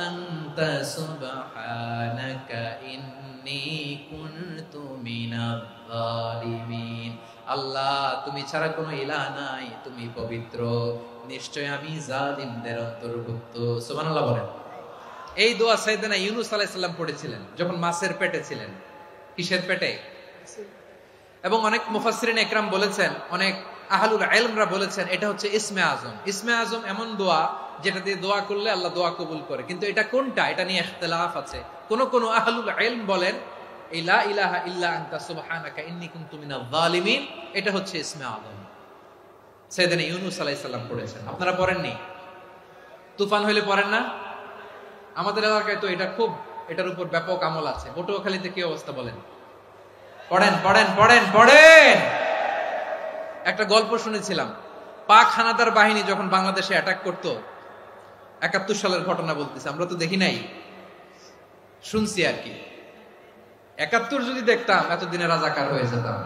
আনতা সুবহানাকা ইন্নী কুনতু মিনাজ জালিমিন। আল্লাহ, তুমি ছাড়া কোনো ইলাহ নাই, তুমি পবিত্র, নিশ্চয় আমি জালিমদের অন্তর্ভুক্ত। সুবহানাল্লাহ বলেন। এই দোয়া সাইয়েদনা ইউনূস আলাইহিস সালাম পড়েছিলেন যখন মাছের পেটে ছিলেন। কিসের পেটে? এবং অনেক মুফাসসিরিন একরাম বলেছেন, অনেক আহলুল ইলমরা বলেছেন, এটা হচ্ছে ইসমে আজম। ইসমে আজম এমন দোয়া যেটা দিয়ে দোয়া করলে আল্লাহ দোয়া কবুল করে, কিন্তু এটা কোনটা, এটা নিয়ে ইখতিলাফ আছে। কোন আহলুল ইলম বলেন এই লা ইলাহা ইল্লা আনতা সুবহানাকা ইন্নী কুনতু মিনাজ জালিমিন, এটা হচ্ছে ইসমে আজম। সাইয়েদনা ইউনূস আলাইহিস সালাম পড়েছেন, আপনারা পড়েননি? তুফান হইলে পড়েন না? আমাদের এলাকায় তো এটা খুব, এটার উপর ব্যাপক আমল আছে। পটুয়াখালীতে কি অবস্থা বলেন? পড়েন পড়েন পড়েন পড়েন। একটা গল্প শুনেছিলাম, পাক হানাদার বাহিনী যখন বাংলাদেশে অ্যাটাক করত, ৭১ সালের ঘটনা বলতেছে, আমরা তো দেখি নাই, শুনছি আর কি। ৭১ যদি দেখতাম এতদিনে রাজাকার হয়ে যেতাম।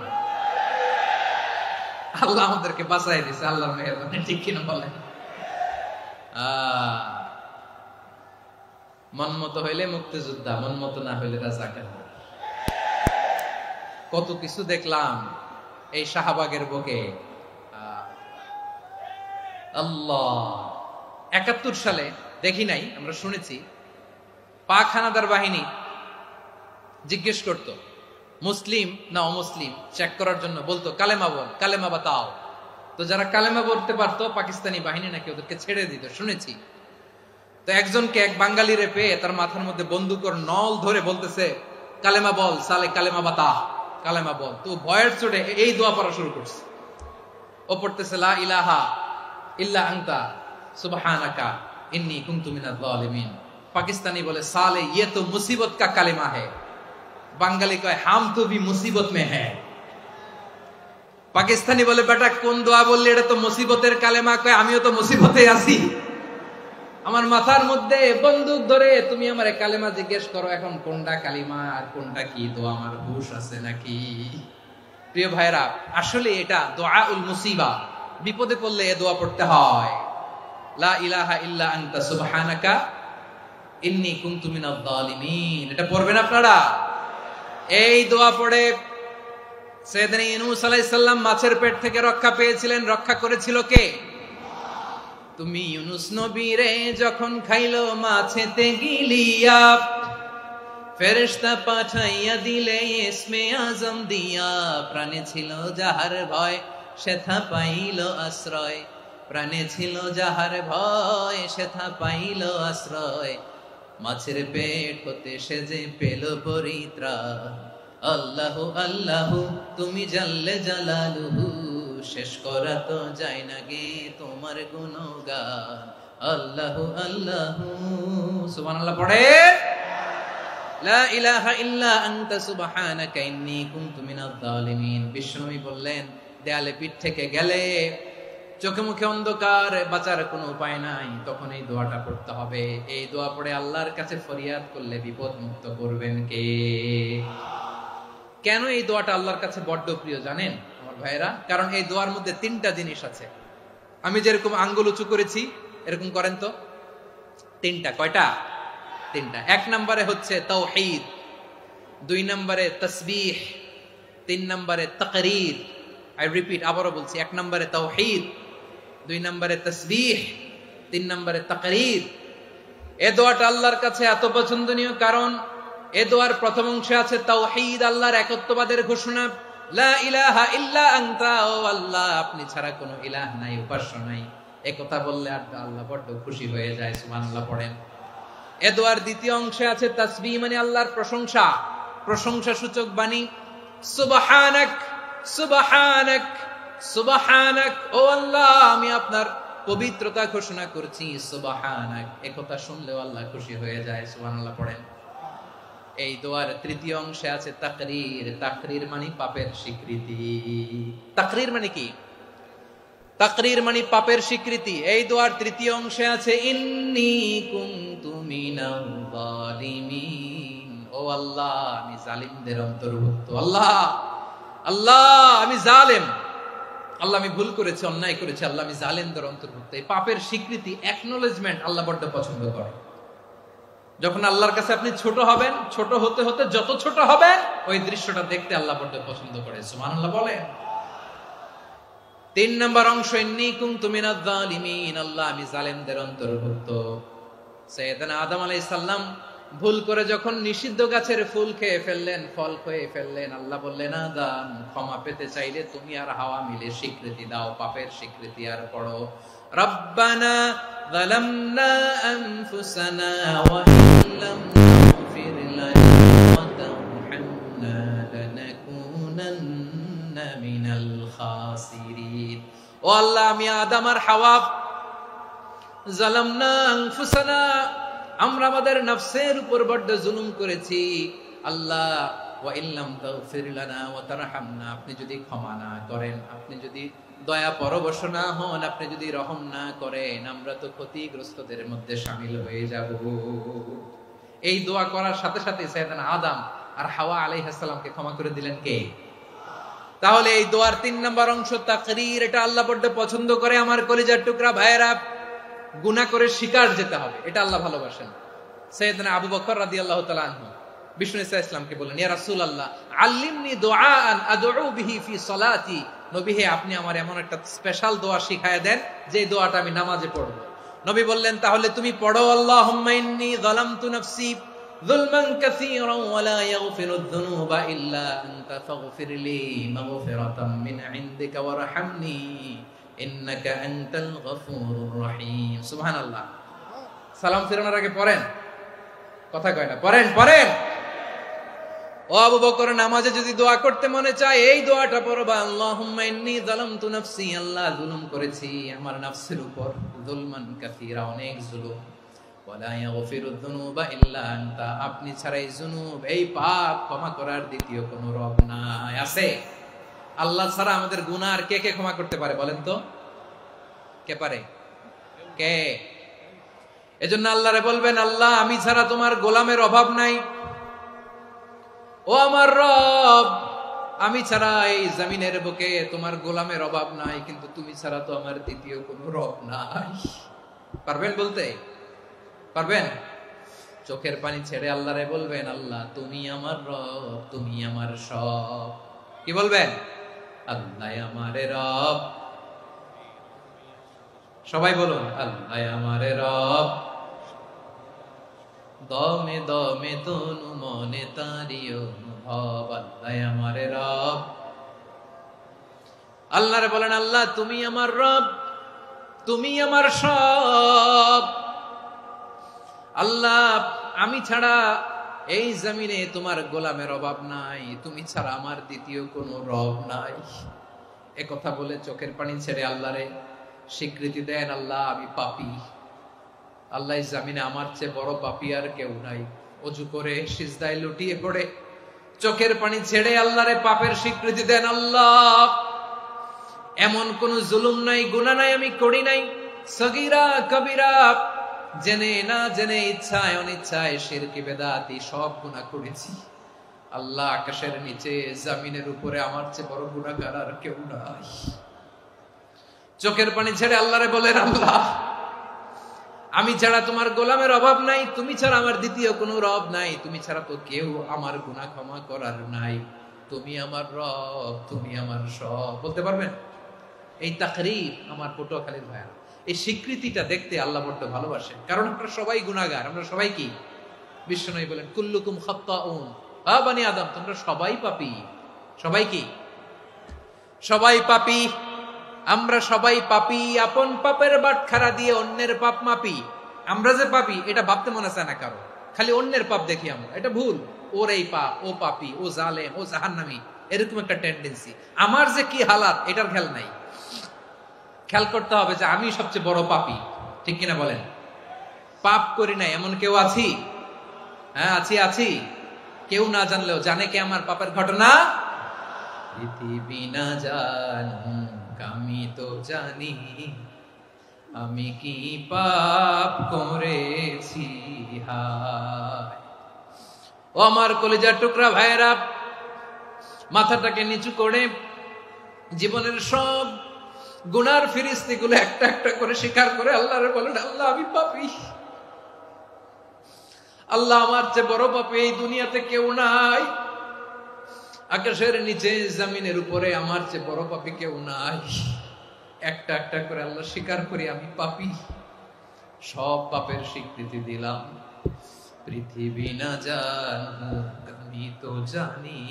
আল্লাহ আমাদেরকে বাঁচাই দিছে, আল্লাহর মেহেরবানি, ঠিক কিনা বলেন? মন মতো হইলে মুক্তিযোদ্ধা, মন মতো না হইলে রাজাকার। কত কিছু দেখলাম এই শাহবাগের বুকে। আল্লাহ, ৭১ সালে দেখি নাই, আমরা শুনেছি পাক হানাদার বাহিনী জিজ্ঞেস করত মুসলিম না অমুসলিম চেক করার জন্য, বলতো কালেমা বল, কালেমা বাতাও। তো যারা কালেমা বলতে পারতো পাকিস্তানি বাহিনী নাকি ওদেরকে ছেড়ে দিত, শুনেছি। তো একজনকে, এক বাঙালিরে পেয়ে তার মাথার মধ্যে বন্দুকর নল ধরে বলতেছে, কালেমা বল সালে, কালেমা বাতা, কালেমা বল। তো ভয়ের চোটে এই দোয়া পড়া শুরু করছে। ও পড়তেছে লা ইলাহা ইল্লা আনতা সুবহানাকা ইন্নী কুনতু মিনাজ জালিমিন। পাকিস্তানি বলে সালে ये तो मुसीबत का কালেমা है। বাঙালি কয় হাম তো ভি মুসিবত মে হ্যায়। পাকিস্তানি বলে বেটা কোন দোয়া বললি, এটা তো মুসিবতের কালেমা। কয় আমিও তো মুসিবতে আছি, আমার মাথার মধ্যে বন্দুক ধরে তুমি আমার কালেমা জিজ্ঞেস করো, এখন কোনটা কালিমা আর কোনটা কি দোয়া, আমার হুশ আছে নাকি? প্রিয় ভাইরা, আসলে এটা দুআউল মুসিবা, বিপদে পড়লে এই দোয়া পড়তে হয়, লা ইলাহা ইল্লা আনতা সুবহানাকা ইন্নী কুনতু মিনাজ জালিমিন। এটা পড়বেন আপনারা। এই দোয়া পড়ে সাইয়েদনা ইউনূস আলাইহিস সালাম মাছের পেট থেকে রক্ষা পেয়েছিলেন। রক্ষা করেছিল কে? তুমি ইউনূস নবী রে যখন খাইলো মাছেতে গিলিয়া, ফেরেশতা পাঠাইয়া দিলে ইসমে আজম দিয়া, প্রাণে ছিল যাহার ভয় সেথা পাইল আশ্রয়, প্রাণে ছিল যাহার ভয় সেথা পাইল আশ্রয়, মাছের পেট হতে সে যে পেল পরিত্রাণ। আল্লাহু আল্লাহু তুমি জাল্লে জালালুহু, শেষ করা তো যায় না গে তোমার গুণগান। আল্লাহু আল্লাহু, সুবহানাল্লাহ পড়ে। লা ইলাহা ইল্লা আনতা সুবহানাকা ইন্নী কুনতু মিনাজ জালিমিন। বিশ্বনবী বললেন, দেয়ালে পিঠ থেকে গেলে, চোখে মুখে অন্ধকার, বাঁচার কোনো উপায় নাই, তখন এই দোয়াটা পড়তে হবে। এই দোয়া পড়ে আল্লাহর কাছে ফরিয়াদ করলে বিপদ মুক্ত করবেন কে? কেন এই দোয়াটা আল্লাহর কাছে বড্ড প্রিয় জানেন আমার ভাইরা? কারণ এই দোয়ার মধ্যে তিনটা জিনিস আছে। আমি যেরকম আঙ্গুল উঁচু করেছি এরকম করেন তো। তিনটা। কয়টা? তিনটা। এক নম্বরে হচ্ছে তাওহীদ, দুই নম্বরে তাসবিহ, তিন নম্বরে তাকরীর। আই রিপিট, আবারও বলছি, এক নম্বরে তাওহীদ, দুই নম্বরে তাসবিহ, তিন নম্বরে তাকরীর। এই দোয়াটা আল্লাহর কাছে এত পছন্দনীয় কারণ এই দোয়ার প্রথম অংশে আছে তাওহীদ, আল্লাহর একত্ববাদের ঘোষণা। লা ইলাহা ইল্লা আনতা, ও আল্লাহ আপনি ছাড়া কোনো ইলাহ নাই, উপাস্য নাই। এই কথা বললে আল্লাহ বড্ড খুশি হয়ে যায়। সুবহানাল্লাহ পড়েন। এই দোয়ার দ্বিতীয় অংশে আছে তাসবিহ, মানে আল্লাহর প্রশংসা, প্রশংসা সূচক বাণী। সুবহানাক, সুবহানাক, সুবহানাক, ও আল্লাহ আমি আপনার পবিত্রতা ঘোষণা করছি। সুবহানাক, এই কথা শুনলেও আল্লাহ খুশি হয়ে যায়। সুবহানাল্লাহ পড়েন। এই দোয়ার তৃতীয় অংশে আছে তাকরীর। তাকরীর মানে পাপের স্বীকৃতি। তাকরীর মানে কি? তাকরীর মানে পাপের স্বীকৃতি। এই দোয়ার তৃতীয় অংশে আছে ইন্নী কুনতু মিনাল জালিমিন, ও আল্লাহ আমি জালিমদের অন্তর্ভুক্ত। আল্লাহ, আল্লাহ আমি জালেম, আল্লাহ আমি ভুল করেছি, অন্যায় করেছি, আল্লাহ আমি জালেমদের অন্তর্ভুক্ত। এই পাপের স্বীকৃতি, অ্যাকনোলেজমেন্ট আল্লাহ বড্ড পছন্দ করে। যখন আল্লাহর কাছে আপনি ছোট হবেন, ছোট হতে হতে যত ছোট হবেন, ওই দৃশ্যটা দেখতে আল্লাহ বড্ড পছন্দ করে। সুবহানাল্লাহ বলেন। তিন নম্বর অংশ ইন্নী কুনতু মিনাজ জালিমিন, আল্লাহ আমি জালেমদের অন্তর্ভুক্ত। সাইয়েদনা আদম আলাইহিস সালাম ভুল করে যখন নিষিদ্ধ গাছের ফুল খেয়ে ফেললেন, ফল খেয়ে ফেললেন, আল্লাহ বললেন আদম ক্ষমা পেতে চাইলে তুমি আর হাওয়া মিলে স্বীকৃতি দাও, পাপের স্বীকৃতি। আর পড়ো রব্বানা যালামনা আনফুসানা ওয়া ইল্লাম তাগফির লানা ওয়া তারহামনা লানাকুনান্না মিনাল খাসিরিন। ও আল্লাহ আমি আদম আর হাওয়া যালামনা আনফুসানা, আমরা আমাদের নফসের উপর বড্ড জুলুম করেছি। আল্লাহ ওয়া ইল্লাম তাগফির লানা ওয়া তারহামনা, আপনি যদি ক্ষমা না করেন, আপনি যদি দয়া পরবশ না হন, আপনি যদি রহম না করেন, আমরা তো ক্ষতিগ্রস্তদের মধ্যে শামিল হয়ে যাব। এই দোয়া করার সাথে সাথে সাইয়েদনা আদম আর হাওয়া আলাইহিস সালামকে ক্ষমা করে দিলেন কে? তাহলে এই দোয়ার তিন নম্বর অংশ তাকরীর, এটা আল্লাহ বড্ড পছন্দ করে। আমার কলিজার টুকরা ভাইয়েরা, গুনাহ করে শিকার যেতে হবে, এটা আল্লাহ ভালোবাসেন। সাইয়েদনা আবু বকর রাদিয়াল্লাহু তাআলা আনহু বিষ্ণু ইসলামকে বললেন, ইয়া রাসূলুল্লাহ আল্লিমনি দুআআন আদউ বিহি ফি সালাতি, নবী হে আপনি আমার এমন একটা স্পেশাল দোয়া শিখায় দেন যে দোয়াটা আমি নামাজে পড়ব। নবী বললেন, তাহলে তুমি পড়ো আল্লাহুম্মা ইন্নী যালামতু নাফসি যুলমান কাসীরান ওয়া লা ইয়াগফিরুয যুনুবা ইল্লা আনতা ফাগফিরলি মাগফিরাতাম মিন ইনদিকা ওয়ারহামনি ইন্নাকা আনতাল গফুরুর রহিম। সুবহানাল্লাহ। সালাম ফিরানোর আগে পড়েন, কথা কয় না, পড়েন পড়েন। ও আবু বকর, নামাজে যদি দোয়া করতে মনে চায় এই দোয়াটা পড়বা, আল্লাহুম্মা ইন্নী যালামতু নাফসি, আল্লাহ জুলুম করেছি আমার নফসের উপর, যুলমান কাসীরা, অনেক জুলুম, ওয়া লা ইয়াগফিরুয যুনুবা ইল্লা আনতা, আপনি ছাড়া এই জুনুব, এই পাপ ক্ষমা করার দ্বিতীয় কোনো রব নাই। আছে? আল্লাহ ছাড়া আমাদের গুনাহ আর কে কে ক্ষমা করতে পারে বলেন তো? কে পারে? কে? এজন্য আল্লাহরে বলবেন, আল্লাহ আমি ছাড়া তোমার গোলামের অভাব নাই, ও আমার রব আমি ছাড়া এই জমিনের বুকে তোমার গোলামের অভাব নাই, কিন্তু তুমি ছাড়া তো আমার দ্বিতীয় কোনো রব নাই। পারবেন বলতে? পারবেন? চোখের পানি ছেড়ে আল্লাহরে বলবেন, আল্লাহ তুমি আমার রব, তুমি আমার সব। কি বলবেন? আল্লাহ আমারে রব। সবাই বলুন, আল্লাহ আমারে রব, দমে দমে তনু মনে তারি অনুভব, আল্লাহ আমারে রব। আল্লাহরে বলেন, আল্লাহ তুমি আমার রব, তুমি আমার সব। আল্লাহ আমি ছাড়া এই জমিনে তোমার গোলামের অভাব নাই, তুমি ছাড়া আমার দ্বিতীয় কোনো রব নাই। এ কথা বলে চোখের পানি ছেড়ে আল্লাহরে স্বীকৃতি দেন, আল্লাহ আমি পাপী, আল্লাহ জামিনে আমার চেয়ে বড় পাপী আর কেউ নাই। ও অজু করে সিজদায় লুটিয়ে পড়ে চোখের পানি ছেড়ে আল্লাহরে পাপের স্বীকৃতি দেন। আল্লাহ, এমন কোন জুলুম নাই, গুনাহ নাই আমি করি নাই, সগীরা কবিরা, জেনে না জেনে, ইচ্ছায় অনিচ্ছায়, শিরকি বেদাতি সব গুনাহ করেছি। আল্লাহ, আকাশের নিচে জমিনের উপরে আমার চেয়ে বড় গুনাহগার আর কেউ নাই। চোখের পানি ছেড়ে আল্লাহরে বলেন, আল্লাহ, আমি ছাড়া তোমার গোলামের অভাব নাই, তুমি ছাড়া আমার দ্বিতীয় কোনো রব নাই, তুমি ছাড়া তো কেউ আমার গুনাহ ক্ষমা করার নাই, তুমি আমার রব, তুমি আমার সব। বলতে পারবেন? এই তাকরীর আমার পটুয়াখালীর ভাইয়া, এই স্বীকৃতিটা দেখতে আল্লাহ বড্ড ভালোবাসে, কারণ আমরা সবাই গুনাহগার, আমরা সবাই কি? বিশ্বনবী বলেন, কুল্লুকুম খাত্তাউন, আ বানি আদম, তোমরা সবাই পাপী। সবাই কি? সবাই পাপী। আমরা সবাই পাপী, আপন পাপের বাটখারা দিয়ে অন্যের পাপ মাপি। আমরা যে পাপী এটা ভাবতে মনে চায় না কারো, খালি অন্যের পাপ দেখি আমরা, এটা ভুল। ওর এই পাপ, ও পাপী, ও জালেম, ও জাহান্নামী, এরকম একটা টেন্ডেন্সি। আমার যে কি হালাত এটার খেয়াল নাই। খেয়াল করতে হবে যে আমি সবচেয়ে বড় পাপী, ঠিক কিনা বলেন? পাপ করি নাই এমন কেউ আছি? হ্যাঁ, আছি। কেউ না জানলেও জানে কে আমার পাপের ঘটনা? পৃথিবী না জানুক আমি তো জানি, আমি কি পাপ করেছি। হায় ও আমার কলিজার টুকরা ভাইয়েরা, মাথাটাকে নিচু করে জীবনের সব গুনার ফিরিস্তিগুলো একটা একটা করে স্বীকার করে আল্লাহরে বলেন, আল্লাহ, আমি পাপী। আল্লাহ, আমার চেয়ে বড় পাপী এই দুনিয়াতে কেউ নাই। আকাশের নিচে জমিনের উপরে আমার চেয়ে বড় পাপী কেউ নাই। একটা একটা করে আল্লাহ স্বীকার করি, আমি পাপী। সব পাপের স্বীকৃতি দিলাম। পৃথিবী না জানুক আমি তো জানি,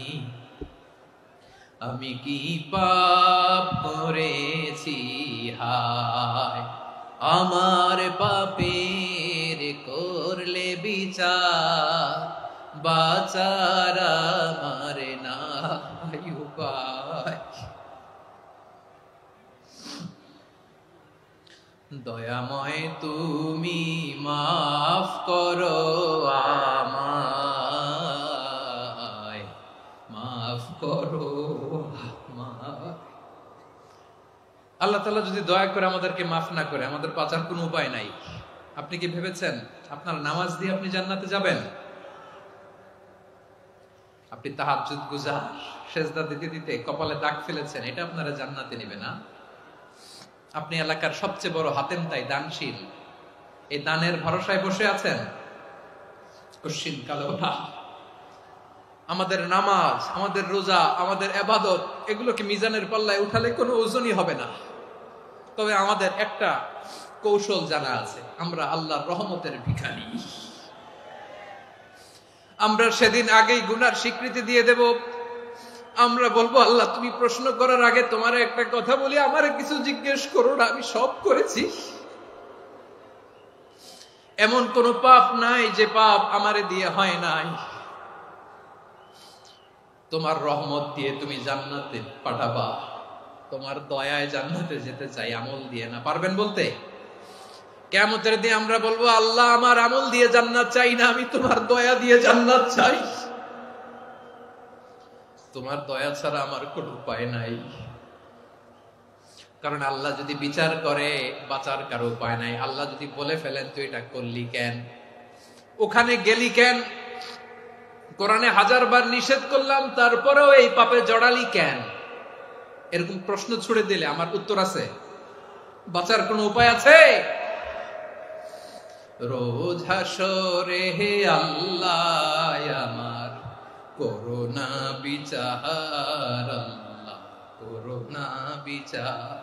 আমি কি পাপ করেছি। হায় আমার পাপের করলে বিচার, বাঁচার আমার নাই উপায়। দয়াময় তুমি মাফ করো আমায়, মাফ করো আমায়। আল্লাহ তাআলা যদি দয়া করে আমাদেরকে মাফ না করে, আমাদের বাঁচার কোনো উপায় নাই। আপনি কি ভেবেছেন আপনার নামাজ দিয়ে আপনি জান্নাতে যাবেন? আপনি তাহাজ্জুদ গুজার, সেজদা দিতে দিতে কপালে দাগ ফেলেছেন, এটা আপনারা জান্নাতে নেবে না। আপনি এলাকার সবচেয়ে বড় হাতেম তাই, দানশীল, এই দানের ভরসায় বসে আছেন, কশিন কালো না। আমাদের নামাজ, আমাদের রোজা, আমাদের ইবাদত, এগুলোকে মিজানের পাল্লায় উঠালে কোনো ওজনই হবে না। তবে আমাদের একটা কৌশল জানা আছে, আমরা আল্লাহর রহমতের ভিখারি। আমরা সেদিন আগেই গুনার স্বীকৃতি দিয়ে দেব। আমরা বলবো, আল্লাহ, তুমি প্রশ্ন করার আগে তোমার একটা কথা বলি, আমারে কিছু জিজ্ঞেস করো না, আমি সব করেছি। এমন কোন পাপ নাই যে পাপ আমারে দিয়ে হয় নাই। তোমার রহমত দিয়ে তুমি জান্নাতে পাঠাবা, তোমার দয়ায় জান্নাতে যেতে চাই, আমল দিয়ে না। পারবেন বলতে? কিয়ামতের দিন আমরা বলবো, আল্লাহ, আমার আমল দিয়ে জান্নাত চাই না, আমি তোমার দয়া দিয়ে জান্নাত চাই। তোমার দয়া ছাড়া আমার কোনো উপায় নাই। কারণ আল্লাহ যদি বিচার করে, বাঁচার কারো উপায় নাই। আল্লাহ যদি বলে ফেলেন, তুই এটা করলি কেন, ওখানে গেলি কেন, কোরআনে 1000 বার নিষেধ করলাম, তারপরেও এই পাপে জড়ালি কেন, এরকম প্রশ্ন ছুড়ে দিলে আমার উত্তর আছে? বাঁচার কোনো উপায় আছে? রোজ হাসরে হে আল্লাহ আমার করোনা বিচার, আল্লাহ করোনা বিচার।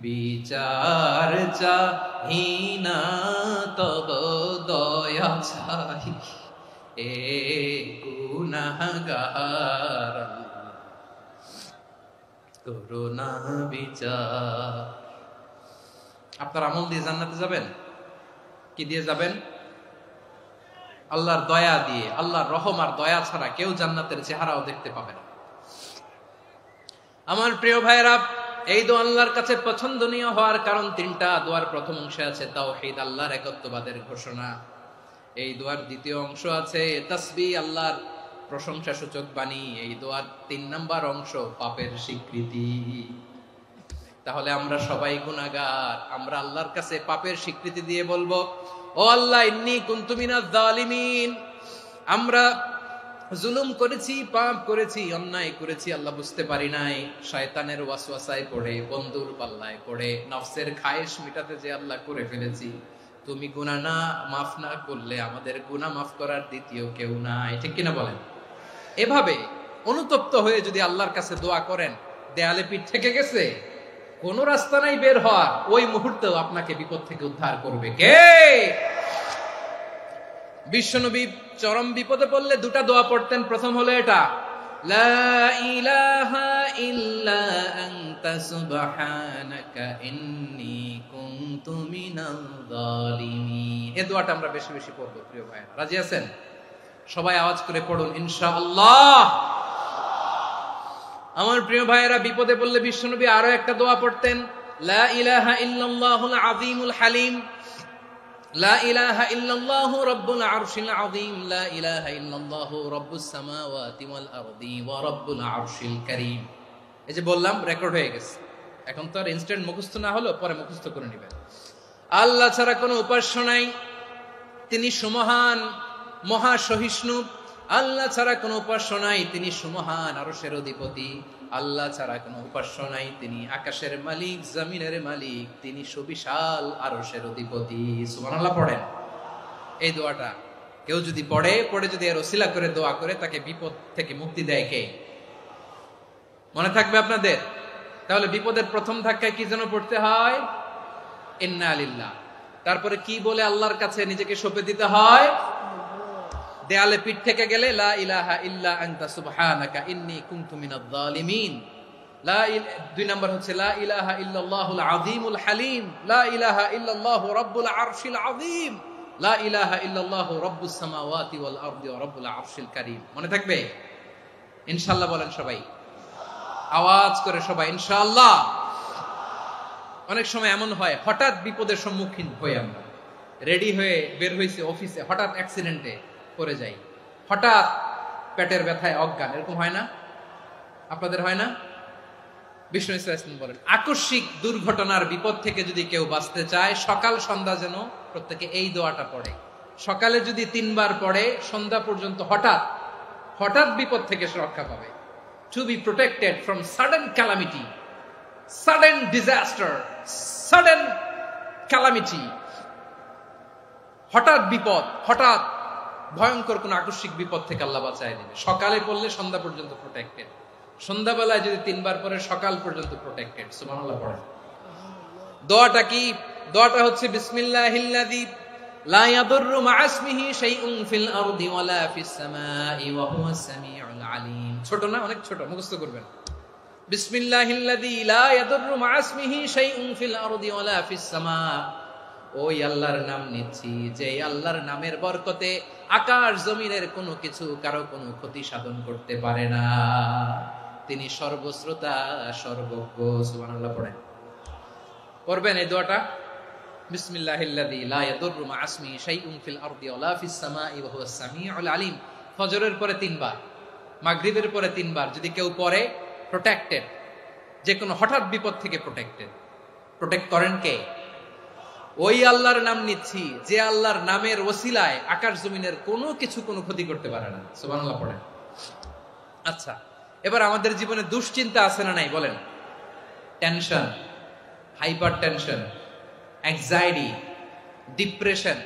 বিচার চাহি না তব দয়া চাই, এ গুনাহগার, করোনা বিচার। আপনার আমল দিয়ে জান্নাতে যাবেন? কি দিয়ে যাবেন? আল্লাহর দয়া দিয়ে। আল্লাহর রহম আর দয়া ছাড়া কেউ জান্নাতের চেহারাও দেখতে পাবে না। আমার প্রিয় ভাইরা, এই দোয়া আল্লাহর কাছে পছন্দনীয় হওয়ার কারণ 3টা। দোয়ার প্রথম অংশে আছে তাওহীদ, আল্লাহর একত্ববাদের ঘোষণা। এই দোয়ার দ্বিতীয় অংশ আছে তাসবিহ, আল্লাহর প্রশংসা সূচক বাণী। এই দোয়ার 3 নাম্বার অংশ পাপের স্বীকৃতি। তাহলে আমরা সবাই গুনাহগার, আমরা আল্লাহর কাছে পাপের স্বীকৃতি দিয়ে বলবো, ও আল্লাহ ইন্নী কুনতু মিনাজ জালিমিন, আমরা জুলুম করেছি, পাপ করেছি, অন্যায় করেছি, আল্লাহ বুঝতে পারি নাই, শয়তানের ওয়াসওয়াসায় পড়ে, বন্ধুর পাল্লায় পড়ে, নফসের খায়েশ মিটাতে যে আল্লাহ করে ফেলেছি। তুমি গুনাহ না মাফ না করলে আমাদের গুনাহ মাফ করার দ্বিতীয় কেউ নাই, ঠিক কিনা বলেন? এভাবে অনুতপ্ত হয়ে যদি আল্লাহর কাছে দোয়া করেন, দেয়ালে পিঠ থেকে গেছে, কোন রাস্তা নাই বের হওয়ার, ওই মুহূর্তেও আপনাকে বিপদ থেকে উদ্ধার করবে কে? বিশ্বনবী চরম বিপদে পড়লে দুটা দোয়া পড়তেন। প্রথম হলো এটা, লা ইলাহা ইল্লা আনতা সুবহানাকা ইন্নী কুনতু মিনাল জালিমিন। এই দোয়াটা আমরা বেশি বেশি পড়ব প্রিয় ভাইরা, রাজি আছেন? সবাই আওয়াজ করে পড়ুন ইনশাআল্লাহ। আমার প্রিয় ভাইয়েরা, বিপদে পড়লে বিশ্বনবী আরো একটা দোয়া পড়তেন, লা ইলাহা ইল্লাল্লাহুল আযীমুল হালিম, লা ইলাহা ইল্লাল্লাহু রাব্বুল আরশিল আযীম, লা ইলাহা ইল্লাল্লাহু রাব্বুস সামাওয়াতি ওয়াল আরদি ওয়া রাব্বুল আরশিল কারীম। এই যে বললাম, রেকর্ড হয়ে গেছে, এখন তো আর ইনস্ট্যান্ট মুখস্থ না হলো, পরে মুখস্থ করে নেবেন। আল্লাহ ছাড়া কোনো উপাস্য নাই, তিনি সুমহান, মহা সহিষ্ণু। আল্লাহ ছাড়া কোনো উপাস্য নাই, তিনি সুমহান, আরশের অধিপতি। আল্লাহ ছাড়া কোনো উপাস্য নাই, তিনি আকাশের মালিক, জমিনের মালিক, তিনি সুবিশাল আরশের অধিপতি। সুবহানাল্লাহ পড়েন। এই দোয়াটা কেউ যদি পড়ে যদি এর ওসিলা করে দোয়া করে, তাকে বিপদ থেকে মুক্তি দেয় কে? মনে থাকবে আপনাদের? তাহলে বিপদের প্রথম ধাক্কায় কি যেন পড়তে হয়? ইন্না লিল্লাহ। তারপরে কি বলে আল্লাহর কাছে নিজেকে সঁপে দিতে হয়? দেয়ালে পিঠ থেকে গেলে লা ইলাহা ইল্লা আনতা সুবহানাকা ইন্নী কুনতু মিনাজ জালিমিন। 2 নাম্বার হচ্ছে লা ইলাহা ইল্লাল্লাহুল আযীমুল হালিম, লা ইলাহা ইল্লাল্লাহু রাব্বুল আরশিল আযীম, লা ইলাহা ইল্লাল্লাহু রাব্বুস সামাওয়াতি ওয়াল আরদি ওয়া রাব্বুল আরশিল কারীম। মনে থাকবে? ইনশাআল্লাহ বলেন সবাই, আওয়াজ করে সবাই ইনশাআল্লাহ। অনেক সময় এমন হয়, হঠাৎ বিপদের সম্মুখীন হই আমরা, রেডি হয়ে বের হইছে অফিসে, হঠাৎ অ্যাক্সিডেন্টে পড়ে যাই, হঠাৎ পেটের ব্যথায় অজ্ঞান, এরকম হয় না? আপনাদের হয় না? বিষ্ণু ইসলাম বলেন, আকস্মিক দুর্ঘটনার বিপদ থেকে যদি কেউ বাঁচতে চায়, সকাল সন্ধ্যা যেন প্রত্যেকে এই দোয়াটা পড়ে। সকালে যদি 3 বার পড়ে, সন্ধ্যা পর্যন্ত হঠাৎ হঠাৎ বিপদ থেকে সে রক্ষা পাবে। To be protected from sudden calamity, sudden disaster, sudden calamity, হঠাৎ বিপদ, হঠাৎ ভয়ঙ্কর কোন আকস্মিক বিপদ থেকে আল্লাহ বাঁচায় দিবে। সকালে পড়লে সন্ধ্যা পর্যন্ত প্রোটেক্টেড, সন্ধ্যাবেলায় যদি 3 বার পরে সকাল পর্যন্ত প্রোটেক্টেড। সুবহানাল্লাহ পড়েন। দোয়াটা কি? দোয়াটা হচ্ছে বিসমিল্লাহিল্লাযী লা ইয়াদুররু মা'a ইসমিহি শাইউন ফিল আরদি ওয়ালা ফিস সামাই ওয়া হুয়াস সামিউল আলীম। ছোট না? অনেক ছোট, মুখস্থ করবেন। বিসমিল্লাহিল্লাযী লা ইয়াদুররু মা'a ইসমিহি শাইউন ফিল আরদি ওয়ালা ফিস সামা। ওই আল্লাহর নাম নিচ্ছি, যে আল্লাহর নামের বরকতে আকাশ জমিনের কোনো কিছু কারো কোনো ক্ষতি সাধন করতে পারে না। তিনি সর্বশ্রোতা, সর্বজ্ঞ। সুবহানাল্লাহ পড়েন। পড়বেন এই দোয়াটা, বিসমিল্লাহিল্লাযী লা ইয়াদুররু মা'a ইসমিহি শাইউন ফিল আরদি ওয়ালা ফিস সামাই ওয়া হুয়াস সামিউল আলীম। ফজরের পরে 3 বার, মাগরিবের পরে 3 বার যদি কেউ পড়ে, প্রোটেক্টেড, যে কোনো হঠাৎ বিপদ থেকে প্রোটেক্টেড। প্রোটেক্ট করেন কে? ওই আল্লাহর নাম নিচ্ছি, যে আল্লাহর নামের ওসিলায় আকাশ জমিনের কোনো কিছু কোনো ক্ষতি করতে পারে না। সুবহানাল্লাহ পড়েন। আচ্ছা, এবার আমাদের জীবনে দুশ্চিন্তা আছে না নাই বলেন? Tension, hyper tension, anxiety, depression,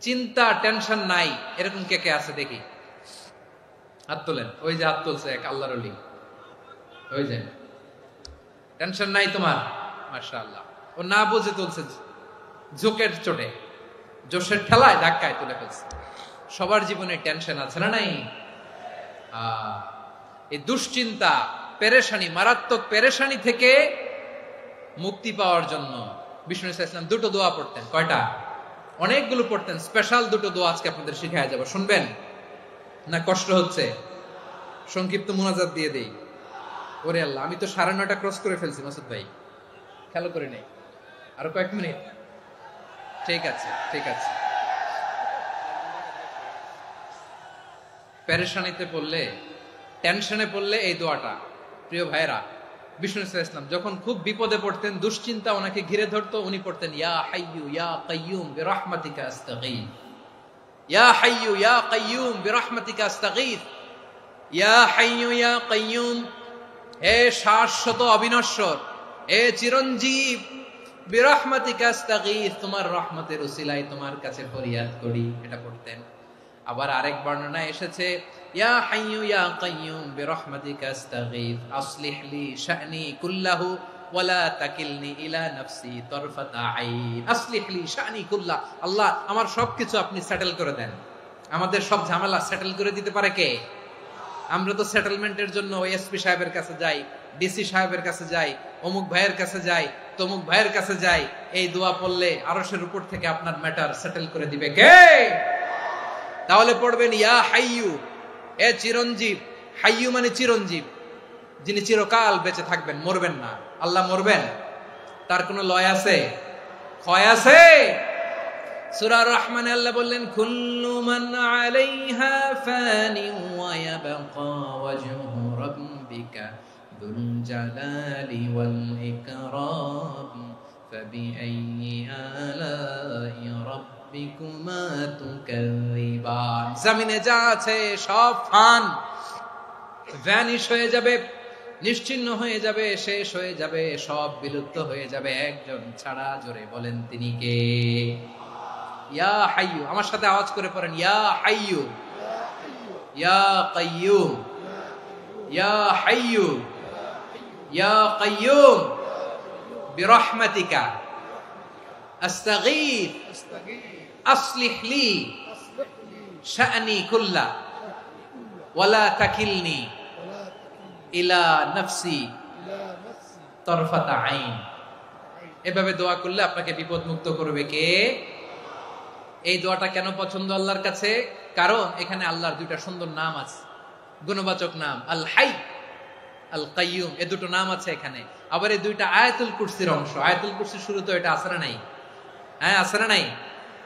চিন্তা, টেনশন নাই, এরকম কে কে আছে দেখি? হাত তোলেন। ওই যে হাত তুলছে এক আল্লাহর ওলি, ওই যে। টেনশন নাই তোমার? মাশাআল্লাহ। ও না বুঝে তুলছে, জোকের চোটে, জোশের ঠেলায় ধাক্কায় তুলে ফেলছে। সবার জীবনে টেনশন আছে না নাই? এই দুশ্চিন্তা, পেরেশানি, মারাত্মক পেরেশানি থেকে মুক্তি পাওয়ার জন্য বিষ্ণু ইসলাম 2টো দোয়া পড়তেন। কয়টা? অনেকগুলো পড়তেন। স্পেশাল 2টো দোয়া আজকে আপনাদের শিখায়া যাব, শুনবেন না? কষ্ট হচ্ছে? সংক্ষিপ্ত মুনাজাত দিয়ে দেই। ওরে আল্লাহ, আমি তো 9:30 ক্রস করে ফেলছি মাসুদ ভাই, খেয়াল করে নেই। আরো কয়েক মিনিট? ঠিক আছে, ঠিক আছে। পেরেশানিতে পড়লে, টেনশনে পড়লে এই দোয়াটা। প্রিয় ভাইরা, বিষ্ণু ইসলাম যখন খুব বিপদে পড়তেন, দুশ্চিন্তা ওনাকে ঘিরে ধরতো, উনি পড়তেন ইয়া হাইয়ু ইয়া কাইয়ুম বিরহমাতিকা আস্তাগীথ, ইয়া হাইয়ু ইয়া কাইয়ুম বিরহমাতিকা আস্তাগীথ, ইয়া হাইয়ু ইয়া কাইয়ুম, হে শাশ্বত অবিনশ্বর, হে চিরঞ্জীব, বিরহমাতিকা আস্তাগীথ, তোমার রহমতের উসিলায় তোমার কাছে ফরিয়াদ করি। এটা পড়তেন। আবার আরেক বর্ণনায় এসেছে ইয়া হাইয়ু ইয়া কাইয়ুম বিরহমাতিকা আস্তাগীথ আসলিহ লি শা'নি কুল্লাহু ওয়ালা তাকিলনি ইলা নাফসি তারফাতা আইন। আসলিহ লি শা'নি কুল্লাহ, আল্লাহ আমার সবকিছু আপনি সেটেল করে দেন। আমাদের সব ঝামেলা সেটেল করে দিতে পারে কে? আমরা তো সেটেলমেন্টের জন্য এসপি সাহেবের কাছে যাই, ডিসি সাহেবের কাছে যাই, অমুক ভাইয়ের কাছে যাই, তমুক ভাইয়ের কাছে যাই। এই দোয়া পড়লে আরশের উপর থেকে আপনার ম্যাটার সেটেল করে দিবে কে? তাহলে পড়বেন ইয়া হাইয়ু, এ চিরঞ্জীব। হাইয়ু মানে চিরঞ্জীব, যিনি চিরকাল বেঁচে থাকবেন, মরবেন না। আল্লাহ মরবেন? তার কোনো লয় আছে? ক্ষয় আছে? সূরা রহমানে আল্লাহ বললেন কুল্লু মান আলাইহা ফানি ওয়া ইয়াবকা ওয়াজহু রাব্বিকা যুল জালালি ওয়াল ইকরাম ফাবিআইয়ি আলাই রাব্বিকুমা তুকাযিবান। জমিনে যা আছে সব ফান, ভ্যানিশ হয়ে যাবে, নিশ্চিহ্ন হয়ে যাবে, শেষ হয়ে যাবে, সব বিলুপ্ত হয়ে যাবে, একজন ছাড়া। জোরে বলেন তিনি কে? ইয়া হাইয়ু। আমার সাথে আওয়াজ করে পড়েন ইয়া হাইয়ু ইয়া কাইয়ুম ইয়া হাইয়ু ইয়া কাইয়ুম বিরহমাতিকা আস্তাগীথ আসলিহ লি শা'নি কুল্লা ওয়ালা তাকিলনি ইলা নাফসি তারফাতা আইন। এভাবে দোয়া করলে আপনাকে বিপদ মুক্ত করবে কে? এই দোয়াটা কেন পছন্দ আল্লাহর কাছে? কারণ এখানে আল্লাহর দুইটা সুন্দর নাম আছে, গুণবাচক নাম, আল হাই, আল কাইয়ুম। এই দুটো নাম আছে এখানে। আবার এই দুইটা আয়াতুল কুরসির অংশ। আয়াতুল কুরসির শুরু তো এটা আছে না নাই? হ্যাঁ, আছে না নাই?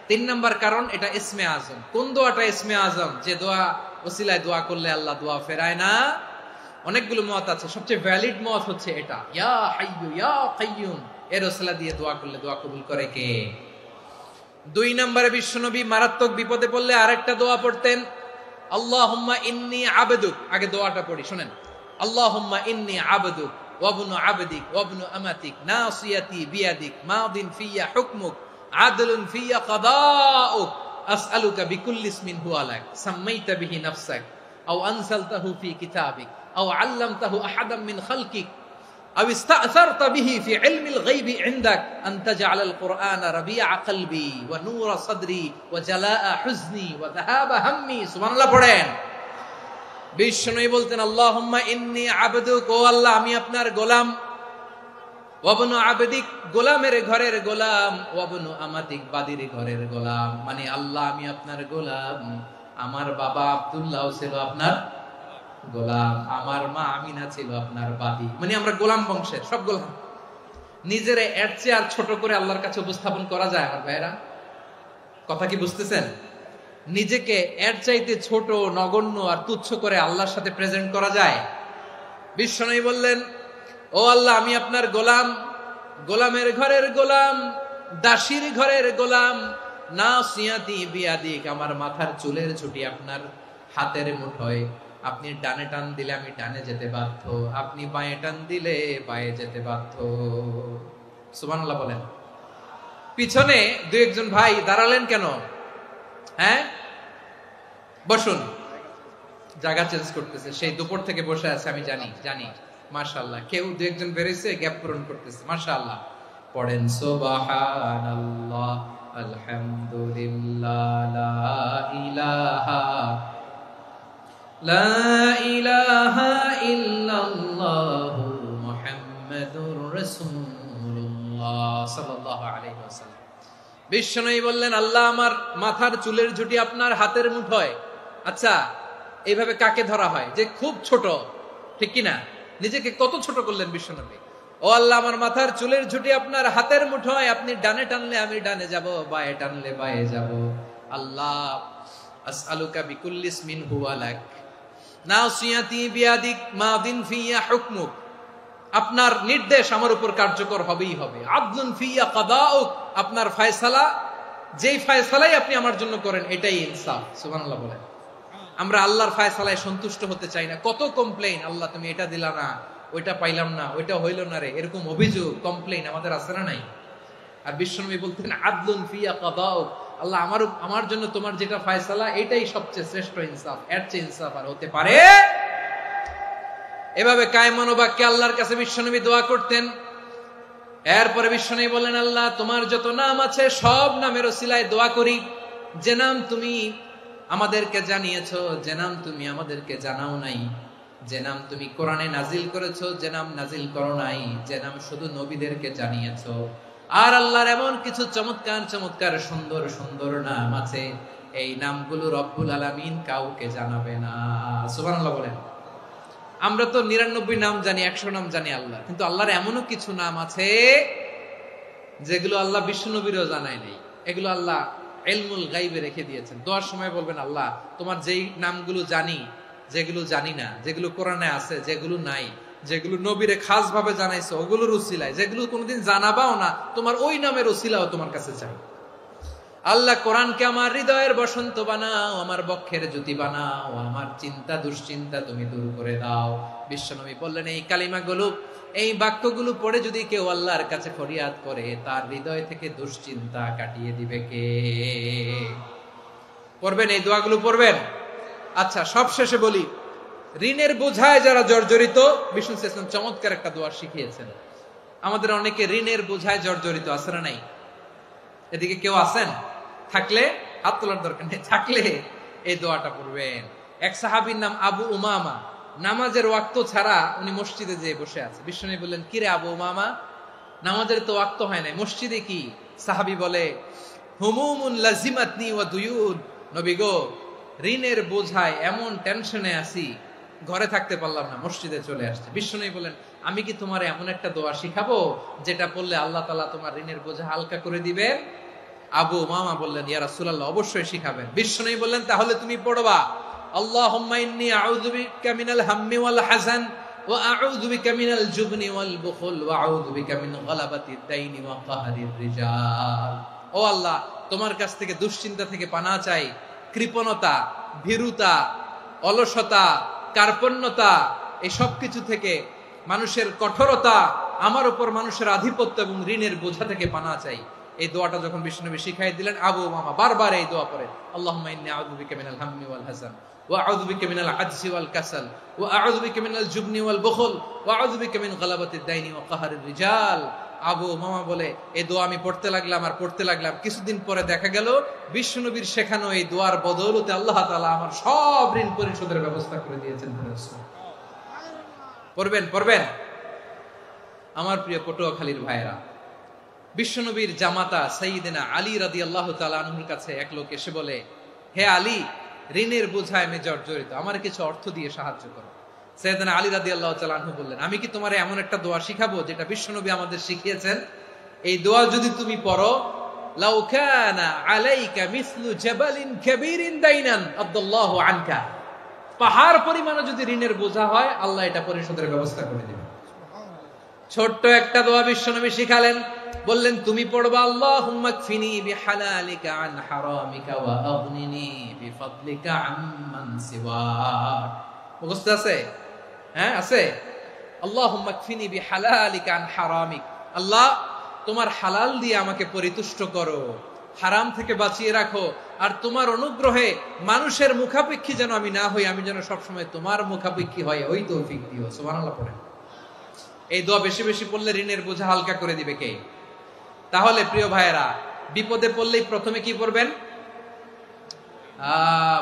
3 নাম্বার কারণ এটা ইসমে আজম। কোন দোয়াটা ইসমে আজম? যে দোয়া ওসিলায় দোয়া করলে আল্লাহ দোয়া ফেরায় না। অনেকগুলো মত আছে, সবচেয়ে ভ্যালিড মত হচ্ছে এটা, ইয়া হাইয়ু ইয়া কাইয়ুম। এর ওসিলা দিয়ে দোয়া করলে দোয়া কবুল করে কে? 2 নম্বরে বিশ্বনবী মারাত্মক বিপদে পড়লে আরেকটা দোয়া পড়তেন, আল্লাহুম্মা ইন্নী আবদুক। আগে দোয়াটা পড়ি, শুনেন। আল্লাহুম্মা ইন্নী আবদুক ওয়া ইবনু আবদিক ওয়া ইবনু আমাতিক নাসিয়াতি বিয়াদিক মাদিন ফিয়া হুকমুক আদলুন ফিয়া কাদাউক আসআলুকা বিকুল্লি ইসমিন হুয়া লাক সাম্মাইতা বিহি নাফসাক আও আনসালতাহু ফি কিতাবিক আও আল্লামতাহু আহাদাম মিন খালকিক أو استأثرت به في علم الغيب عندك أن تجعل القرآن ربيع قلبي ونور صدري وجلاء حزني وذهاب همي। سبحان الله পড়েন। বিষ্ণু বলতেন আল্লাহুম্মা ইন্নী আবদুক, ও আল্লাহ আমি আপনার গোলাম, ওয়া ইবনু আবদিক, গোলামের ঘরের গোলাম, ওয়া ইবনু আমাতিক, বাদীর ঘরের গোলাম। মানে আল্লাহ আমি আপনার গোলাম। আমার বাবা আব্দুল্লাহ ছিল আপনার গোলাম, আমার মা আমিনা ছিল আপনার বাদী। মানে আমরা গোলাম বংশের, সব গোলাম। নিজেরে এর চেয়ে আর ছোট করে আল্লাহর কাছে উপস্থাপন করা যায় আমার ভাইরা? কথা কি বুঝতেছেন? নিজেকে এর চাইতে ছোট, নগণ্য আর তুচ্ছ করে আল্লাহর সাথে প্রেজেন্ট করা যায়? বিশ্বনবী বললেন, ও আল্লাহ আমি আপনার গোলাম, গোলামের ঘরের গোলাম, দাসীর ঘরের গোলাম, নাসিয়াতি বিয়াদিক, আমার মাথার চুলের ছুটি আপনার হাতের মুঠোয়। আপনি ডানে টান দিলে আমি ডানে যেতে বাধ্য, আপনি বাঁয়ে টান দিলে বাঁয়ে যেতে বাধ্য। সুবহানাল্লাহ বলেন। পিছনে 2-1 ভাই দাঁড়ালেন কেন? হ্যাঁ, বসুন। জায়গা চেঞ্জ করতেছে, সেই দুপুর থেকে বসে আছে আমি জানি। মাশাআল্লাহ, কেউ 2-1 বেরিয়েছে, গ্যাপ পূরণ করতেছে। মাশাআল্লাহ। পড়েন সুবহানাল্লাহ আলহামদুলিল্লাহ লা ইলাহা ইল্লাল্লাহু মুহাম্মাদুর রাসূলুল্লাহ সাল্লাল্লাহু আলাইহি ওয়াসাল্লাম। বিশ্বনবী বললেন, আল্লাহ আমার মাথার চুলের ঝুঁটি আপনার হাতের মুঠোয়। আচ্ছা, এইভাবে কাকে ধরা হয়? যে খুব ছোট, ঠিক কি না? নিজেকে কত ছোট করলেন বিশ্বনবী। ও আল্লাহ আমার মাথার চুলের ঝুঁটি আপনার হাতের মুঠোয়, আপনি ডানে টানলে আমি ডানে যাব, বাঁয়ে টানলে বাঁয়ে যাব। আল্লাহ আসআলুকা বিকুল্লি ইসমিন হুয়া লাক নাসিয়াতি বিয়াদিক মাদিন ফিয়া হুকমুক, আপনার নির্দেশ আমার উপর কার্যকর হবেই হবে। আদলুন ফিয়া কাদাউক, আপনার ফয়সালা, যেই ফয়সালাই আপনি আমার জন্য করেন এটাই ইনসাফ। সুবহানাল্লাহ বলেন। আমরা আল্লাহর ফয়সালায় সন্তুষ্ট হতে চাই না। কত কমপ্লেইন, আল্লাহ তুমি এটা দিলা না, ওইটা পাইলাম না, ওইটা হইল না রে, এরকম অভিযোগ কমপ্লেইন আমাদের আছে না নাই? আর বিশ্বনবী বলতেন আদলুন ফিয়া কাদাউক, আল্লাহ আমার জন্য তোমার যেটা ফয়সালা এটাই সবচেয়ে শ্রেষ্ঠ ইনসাফ, এর চেয়ে ইনসাফ আর হতে পারে? এভাবে কায়মনোবাক্যে আল্লাহর কাছে বিশ্বনবী দোয়া করতেন। এরপরে বিশ্বনবী বলেন, আল্লাহ তোমার যত নাম আছে সব নামের ওসিলায় দোয়া করি, যে নাম তুমি আমাদেরকে জানিয়েছো, যে নাম তুমি আমাদেরকে জানাও নাই, যে নাম তুমি কোরআনে নাজিল করেছো, যে নাম নাজিল করো নাই, যে নাম শুধু নবীদেরকে জানিয়েছো। আর আল্লাহর এমন কিছু চমৎকার চমৎকার সুন্দর সুন্দর নাম আছে, এই নামগুলো রব্বুল আলামিন কাউকে জানাবে না। সুবহানাল্লাহ বলেন। আমরা তো 99 নাম জানি, 100 নাম জানি আল্লাহ, কিন্তু আল্লাহর এমনও কিছু নাম আছে যেগুলো আল্লাহ বিশ্বনবীরও জানায় নাই। এগুলো আল্লাহ ইলমুল গায়বে রেখে দিয়েছেন। দোয়ার সময় বলবেন, আল্লাহ তোমার যেই নামগুলো জানি, যেগুলো জানি না, যেগুলো কোরআনে আছে, যেগুলো নাই, যেগুলো নবীরে খাস ভাবে জানাইছো ওগুলোর উসিলায়, যেগুলো কোনোদিন জানাবাও না তোমার ওই নামের উসিলাও তোমার কাছে চাই। আল্লাহ কোরআনকে আমার হৃদয়ের বসন্ত বানাও, আমার বক্ষের জ্যোতি বানাও, আমার চিন্তা দুশ্চিন্তা তুমি দূর করে দাও। বিশ্বনবী বললেন, এই কালিমাগুলো, এই বাক্যগুলো পড়ে যদি কেউ আল্লাহর কাছে ফরিয়াদ করে, তার হৃদয় থেকে দুশ্চিন্তা কাটিয়ে দিবে কে? পড়বেন, এই দোয়াগুলো পড়বেন। আচ্ছা, সব শেষে বলি, ঋণের বোঝায় যারা জর্জরিত, বিষ্ণু ইসলাম চমৎকার একটা দোয়া শিখিয়েছেন। আমাদের অনেকে ঋণের বোঝায় জর্জরিত, আছে না নাই? এদিকে কেউ আছেন? থাকলে হাত তোলার দরকার নেই, থাকলে এই দোয়াটা পড়বেন। এক সাহাবীর নাম আবু উমামা, নামাজের ওয়াক্ত ছাড়া উনি মসজিদে যেয়ে বসে আছে। বিশ্বনবী বললেন, কিরে আবু উমামা, নামাজের তো ওয়াক্ত হয় নাই, মসজিদে কি? সাহাবী বলে, হুমুমুন লাজিমাতনি ওয়া দুয়ুন, নবী গো, ঋণের বোঝায় এমন টেনশনে আছি, ঘরে থাকতে পারলাম না, মসজিদে চলে আসছে। বিশ্বনবী বলেন, আমি কি তোমার এমন একটা দোয়া শিখাবো যেটা পড়লে আল্লাহ তাআলা তোমার ঋণের বোঝা হালকা করে দিবে? আবু উমামা বললেন, ইয়া রাসূলুল্লাহ, অবশ্যই শিখাবেন। বিশ্বনবী বললেন, তাহলে তুমি পড়বা, আল্লাহুম্মা ইন্নী আউযু বিকা মিনাল হাম্মি ওয়াল হাযান ওয়া আউযু বিকা মিনাল জুবনি ওয়াল বুখল ওয়া আউযু বিকা মিন গালাবাতিদ দাইনি ওয়া কাহরির রিজাল। ও আল্লাহ, তোমার কাছ থেকে দুশ্চিন্তা থেকে পানাহ চাই, কৃপণতা, ভীরুতা, অলসতা, কার্পণ্যতা, এই সব কিছু থেকে, মানুষের কঠোরতা, আমার উপর মানুষের আধিপত্য এবং ঋণের বোঝা থেকে পানাহ চাই। এই দোয়াটা যখন বিশ্বনবী শিখাই দিলেন, আবু উমামা বারবার এই দোয়া পড়ে, আল্লাহুম্মা ইন্নী আউযু বিকা মিনাল হাম্মি ওয়াল হাযান ওয়া আউযু বিকা মিনাল আজজি ওয়াল কাসাল ওয়া আউযু বিকা মিনাল জুবনি ওয়াল বুখল ওয়া আউযু বিকা মিন গালাবাতিদ দাইনি ওয়া কাহরির রিজাল। আবু উমামা বলে, এই দোয়া আমি পড়তে লাগলাম আর পড়তে লাগলাম, কিছুদিন পরে দেখা গেল বিশ্বনবীর শেখানো এই দোয়ার বদৌলতে আল্লাহ তাআলা আমার সব ঋণ পরিশোধের ব্যবস্থা করে দিয়েছেন। পড়বেন, পড়বেন। আমার প্রিয় পটুয়াখালীর ভাইয়েরা, বিশ্বনবীর জামাতা সাইয়্যিদিনা আলী রাদিয়াল্লাহু তাআলা আনহুর কাছে এক লোক এসে বলে, হে আলী, ঋণের বোঝায় আমি জর্জরিত, আমার কিছু অর্থ দিয়ে সাহায্য করো। সাইয়্যিদিনা আলী রাদিয়াল্লাহু তাআলা আনহু বললেন, আমি কি তোমারে এমন একটা দোয়া শিখাবো যেটা বিশ্বনবী আমাদের শিখিয়েছেন? এই দোয়া যদি তুমি পড়ো, লাউ কানা আলাইকা মিসলু জাবালিন কাবীরিন দাইনান আদাল্লাহু আনকা, পাহাড় পরিমাণে যদি ঋণের বোঝা হয়, আল্লাহ এটা পরিশোধের ব্যবস্থা করে দিবেন। ছোট্ট একটা দোয়া বিশ্বনবী শিখালেন, বললেন, তুমি পড়বা, আল্লাহুম্মা কফিনি বিহালালিকা আন হারামিকা ওয়া আগনিনি বিফাদলিকা আম্মান সিওয়াক। মুখস্থ আছে? হ্যাঁ, আছে। আল্লাহুম্মা কফিনি বিহালালিকা আন হারামিক, আল্লাহ তোমার হালাল দিয়ে আমাকে পরিতুষ্ট করো, হারাম থেকে বাঁচিয়ে রাখো, আর তোমার অনুগ্রহে মানুষের মুখাপেক্ষী যেন আমি না হই, আমি যেন সবসময় তোমার মুখাপেক্ষী হয়, ওই তৌফিক দিও। সুবহানাল্লাহ পড়েন। এই দোয়া বেশি বেশি পড়লে ঋণের বোঝা হালকা করে দিবে কে? তাহলে প্রিয় ভাইয়েরা, বিপদে পড়লেই প্রথমে কি পড়বেন?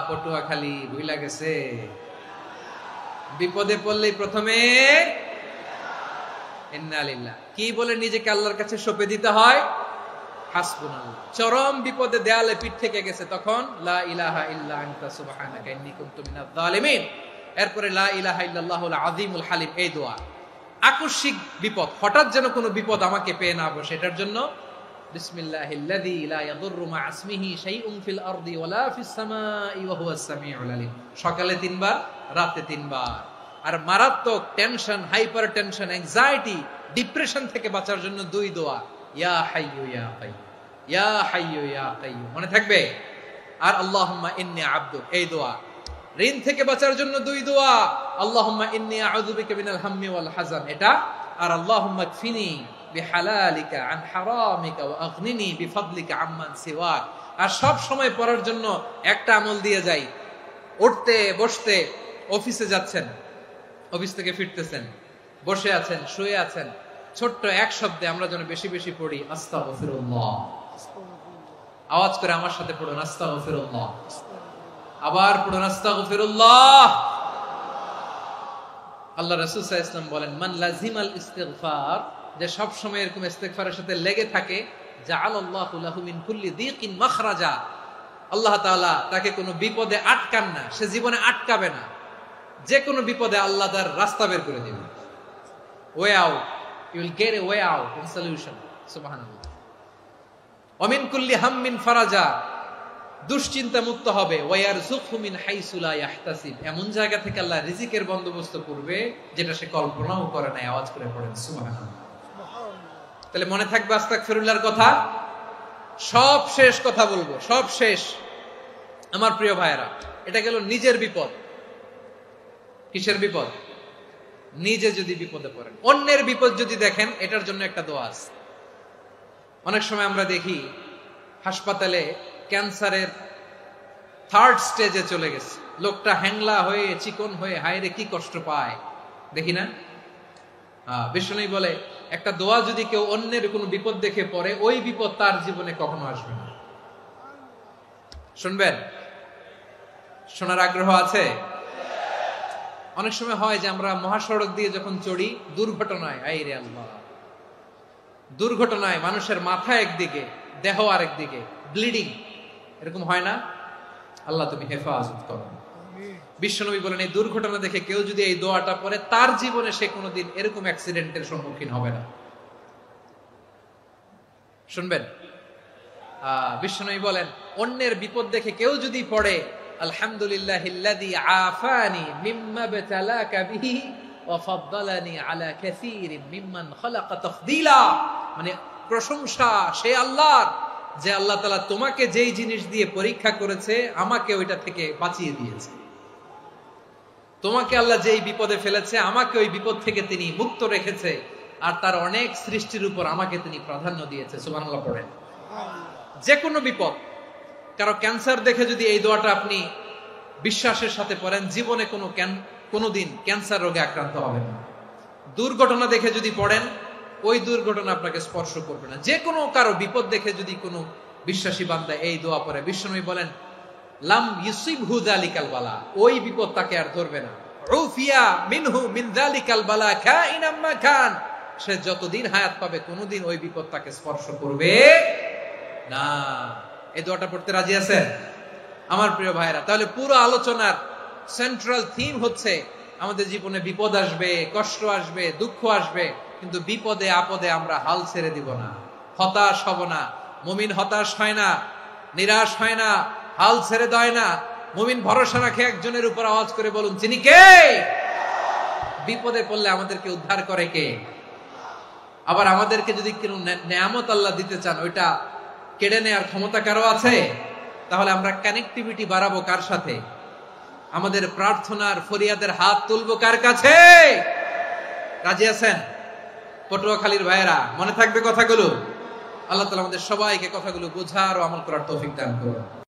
পটুয়াখালী ভুইলা গেছে, বিপদে পড়লেই প্রথমে ইন্না লিল্লাহ কি বলে নিজেকে আল্লাহর কাছে সঁপে দিতে হয়? হাসবুনাল্লাহ। চরম বিপদে দেয়ালে পিঠ থেকে গেছে, তখন লা ইলাহা ইল্লা আনতা সুবহানাকা ইন্নী কুনতু মিনাজ জালিমিন। এরপরে লা ইলাহা ইল্লাল্লাহুল আযীমুল হালিম, এই দোয়া। আকস্মিক বিপদ, হঠাৎ যেন কোনো বিপদ আমাকে পেয়ে না বসে, এটার জন্য বিসমিল্লাহিল্লাযী লা ইয়াদুররু মা ইসমিহি শাইউন ফিল আরদি ওয়ালা ফিস সামাই ওয়া হুয়াস সামিউল আলিম। সকালে 3 বার, রাতে 3 বার। আর মারাত্মক tension, hyper tension, anxiety, depression থেকে বাঁচার জন্য 2 দোয়া, ইয়া হাইয়্যু ইয়া কাইয়্যুম, ইয়া হাইয়্যু ইয়া কাইয়্যুম। মনে থাকবে? আর আল্লাহুম্মা ইন্নী আবদুক, এই দোয়া। ঋণ থেকে বাঁচার জন্য 2 দোয়া, আল্লাহুম্মা ইন্নী আউযু বিকা মিনাল হাম্মি ওয়াল হাযান, এটা। আর আল্লাহুম্মা কফিনি বিহালালিকা আন হারামিকা ওয়া আগনিনি বিফাদলিকা আম্মান সিওয়াক। আর সব সময় পড়ার জন্য একটা আমল দিয়ে যাই, উঠতে বসতে, অফিসে যাচ্ছেন, অফিস থেকে ফিরতেছেন, বসে আছেন, শুয়ে আছেন, ছোট্ট এক শব্দে আমরা যেন বেশি বেশি পড়ি আস্তাগফিরুল্লাহ। আওয়াজ করে আমার সাথে পড়ুন আস্তাগফিরুল্লাহ। আবার পড়ুন আস্তাগফিরুল্লাহ। আল্লাহ রাসূল সাল্লাল্লাহু আলাইহি ওয়াসাল্লাম বলেন, মান লাজিমাল ইস্তিগফার, যে সব সময় এরকম ইস্তিগফারের সাথে লেগে থাকে, জাআলাল্লাহু লাহু মিন কুল্লি যিকিন মাখরাজা, আল্লাহ তাআলা তাকে কোনো বিপদে আটকান না, সে জীবনে আটকাবে না। যে কোনো বিপদে আল্লাহ তার রাস্তা বের করে দিবেন, way out, you will get a way out and solution. সুবহানাল্লাহ। ওয়া মিন কুল্লি হাম্মিন ফারাজা, দুশ্চিন্তা মুক্ত হবে। ওয়ায়ারযুকহু মিন হাইসু লা ইয়াহতাসিব, এমন জায়গা থেকে আল্লাহ রিজিকের বন্দোবস্ত করবে যেটা সে কল্পনাও করে নাই। আওয়াজ করে পড়েন সুবহানাল্লাহ। তাহলে মনে থাকবে আস্তাগফিরুল্লাহর কথা। সব শেষ কথা বলবো, সব শেষ আমার প্রিয় ভাইয়েরা। এটা গেল নিজের বিপদ। কিসের বিপদ? নিজে যদি বিপদে পড়েন। অন্যের বিপদ যদি দেখেন, এটার জন্য একটা দোয়া আছে। অনেক সময় আমরা দেখি হাসপাতালে ক্যান্সারের 3rd স্টেজে চলে গেছে, লোকটা হ্যাংলা হয়ে, চিকন হয়ে, হায়রে কি কষ্ট পায়, দেখি না? বিষ্ণু বলে, একটা দোয়া যদি কেউ অন্যের কোনো বিপদ দেখে পড়ে, ওই বিপদ তার জীবনে কখনো আসবে না। শুনবেন? শোনার আগ্রহ আছে? অনেক সময় হয় যে আমরা মহাসড়ক দিয়ে যখন চড়ি, দুর্ঘটনায়, আইরে আল্লাহ, দুর্ঘটনায় মানুষের মাথা একদিকে, দেহ আরেকদিকে, ব্লিডিং, এরকম হয় না? আল্লাহ তুমি হেফাজত করো। বিশ্বনবী বলেন, এই দুর্ঘটনা দেখে কেউ যদি এই দোয়াটা পড়ে, তার জীবনে সে কোনোদিন এরকম অ্যাক্সিডেন্টের সম্মুখীন হবে না। শুনবেন? বিশ্বনবী বলেন, অন্যের বিপদ দেখে কেউ যদি পড়ে, আলহামদুলিল্লাহিল্লাযী আফানি মিম্মা বতালাকা বিহি ওয়া ফাদ্দালানি আলা কাসীরিন মিম্মান খালাকা তাফদীলা, মানে প্রশংসা সে আল্লাহর, যে আল্লাহ তাআলা তোমাকে যেই জিনিস দিয়ে পরীক্ষা করেছে, আমাকে ওইটা থেকে বাঁচিয়ে দিয়েছে। তোমাকে আল্লাহ যেই বিপদে ফেলেছে, আমাকে ওই বিপদ থেকে তিনি মুক্ত রেখেছে, আর তার অনেক সৃষ্টির উপর আমাকে তিনি প্রাধান্য দিয়েছে। সুবহানাল্লাহ পড়েন। যে কোনো বিপদ, কারো ক্যান্সার দেখে যদি এই দোয়াটা আপনি বিশ্বাসের সাথে পড়েন, জীবনে কোনোদিন ক্যান্সার রোগে আক্রান্ত হবেন না। দুর্ঘটনা দেখে যদি পড়েন, ওই দুর্ঘটনা আপনাকে স্পর্শ করবে না। যে কোনো কারো বিপদ দেখে যদি কোনো বিশ্বাসী বান্দা এই দোয়া পড়ে, বিশ্বনবী বলেন, লাম ইউসিবহু যালিকাল বালা, ওই বিপদ তাকে আর ধরবে না। উফিয়া মিনহু মিন যালিকাল বালা কাইনাম মা কান, সে যতদিন হায়াত পাবে কোনোদিন ওই বিপদ তাকে স্পর্শ করবে না। এই দোয়াটা পড়তে রাজি আছেন আমার প্রিয় ভাইরা? তাহলে পুরো আলোচনার সেন্ট্রাল থিম হচ্ছে, আমাদের জীবনে বিপদ আসবে, কষ্ট আসবে, দুঃখ আসবে, কিন্তু বিপদে আপদে আমরা হাল ছেড়ে দিব না, হতাশ হব না। মুমিন হতাশ হয় না, নিরাশ হয় না, হাল ছেড়ে দেয় না। মুমিন ভরসা রাখে একজনের উপর। আওয়াজ করে বলুন, যিনি কে? বিপদে পড়লে আমাদেরকে উদ্ধার করে কে? আবার আমাদেরকে যদি কোনো নেয়ামত আল্লাহ দিতে চান, ওইটা কেড়ে নেওয়ার ক্ষমতা কারো আছে? তাহলে আমরা কানেক্টিভিটি বাড়াবো কার সাথে? আমাদের প্রার্থনার ফরিয়াদের হাত তুলবো কার কাছে? রাজি আছেন পটুয়াখালীর ভাইয়েরা? মনে থাকবে কথাগুলো? আল্লাহ তাআলা আমাদের সবাইকে কথাগুলো বোঝার ও আমল করার তৌফিক দান করুন।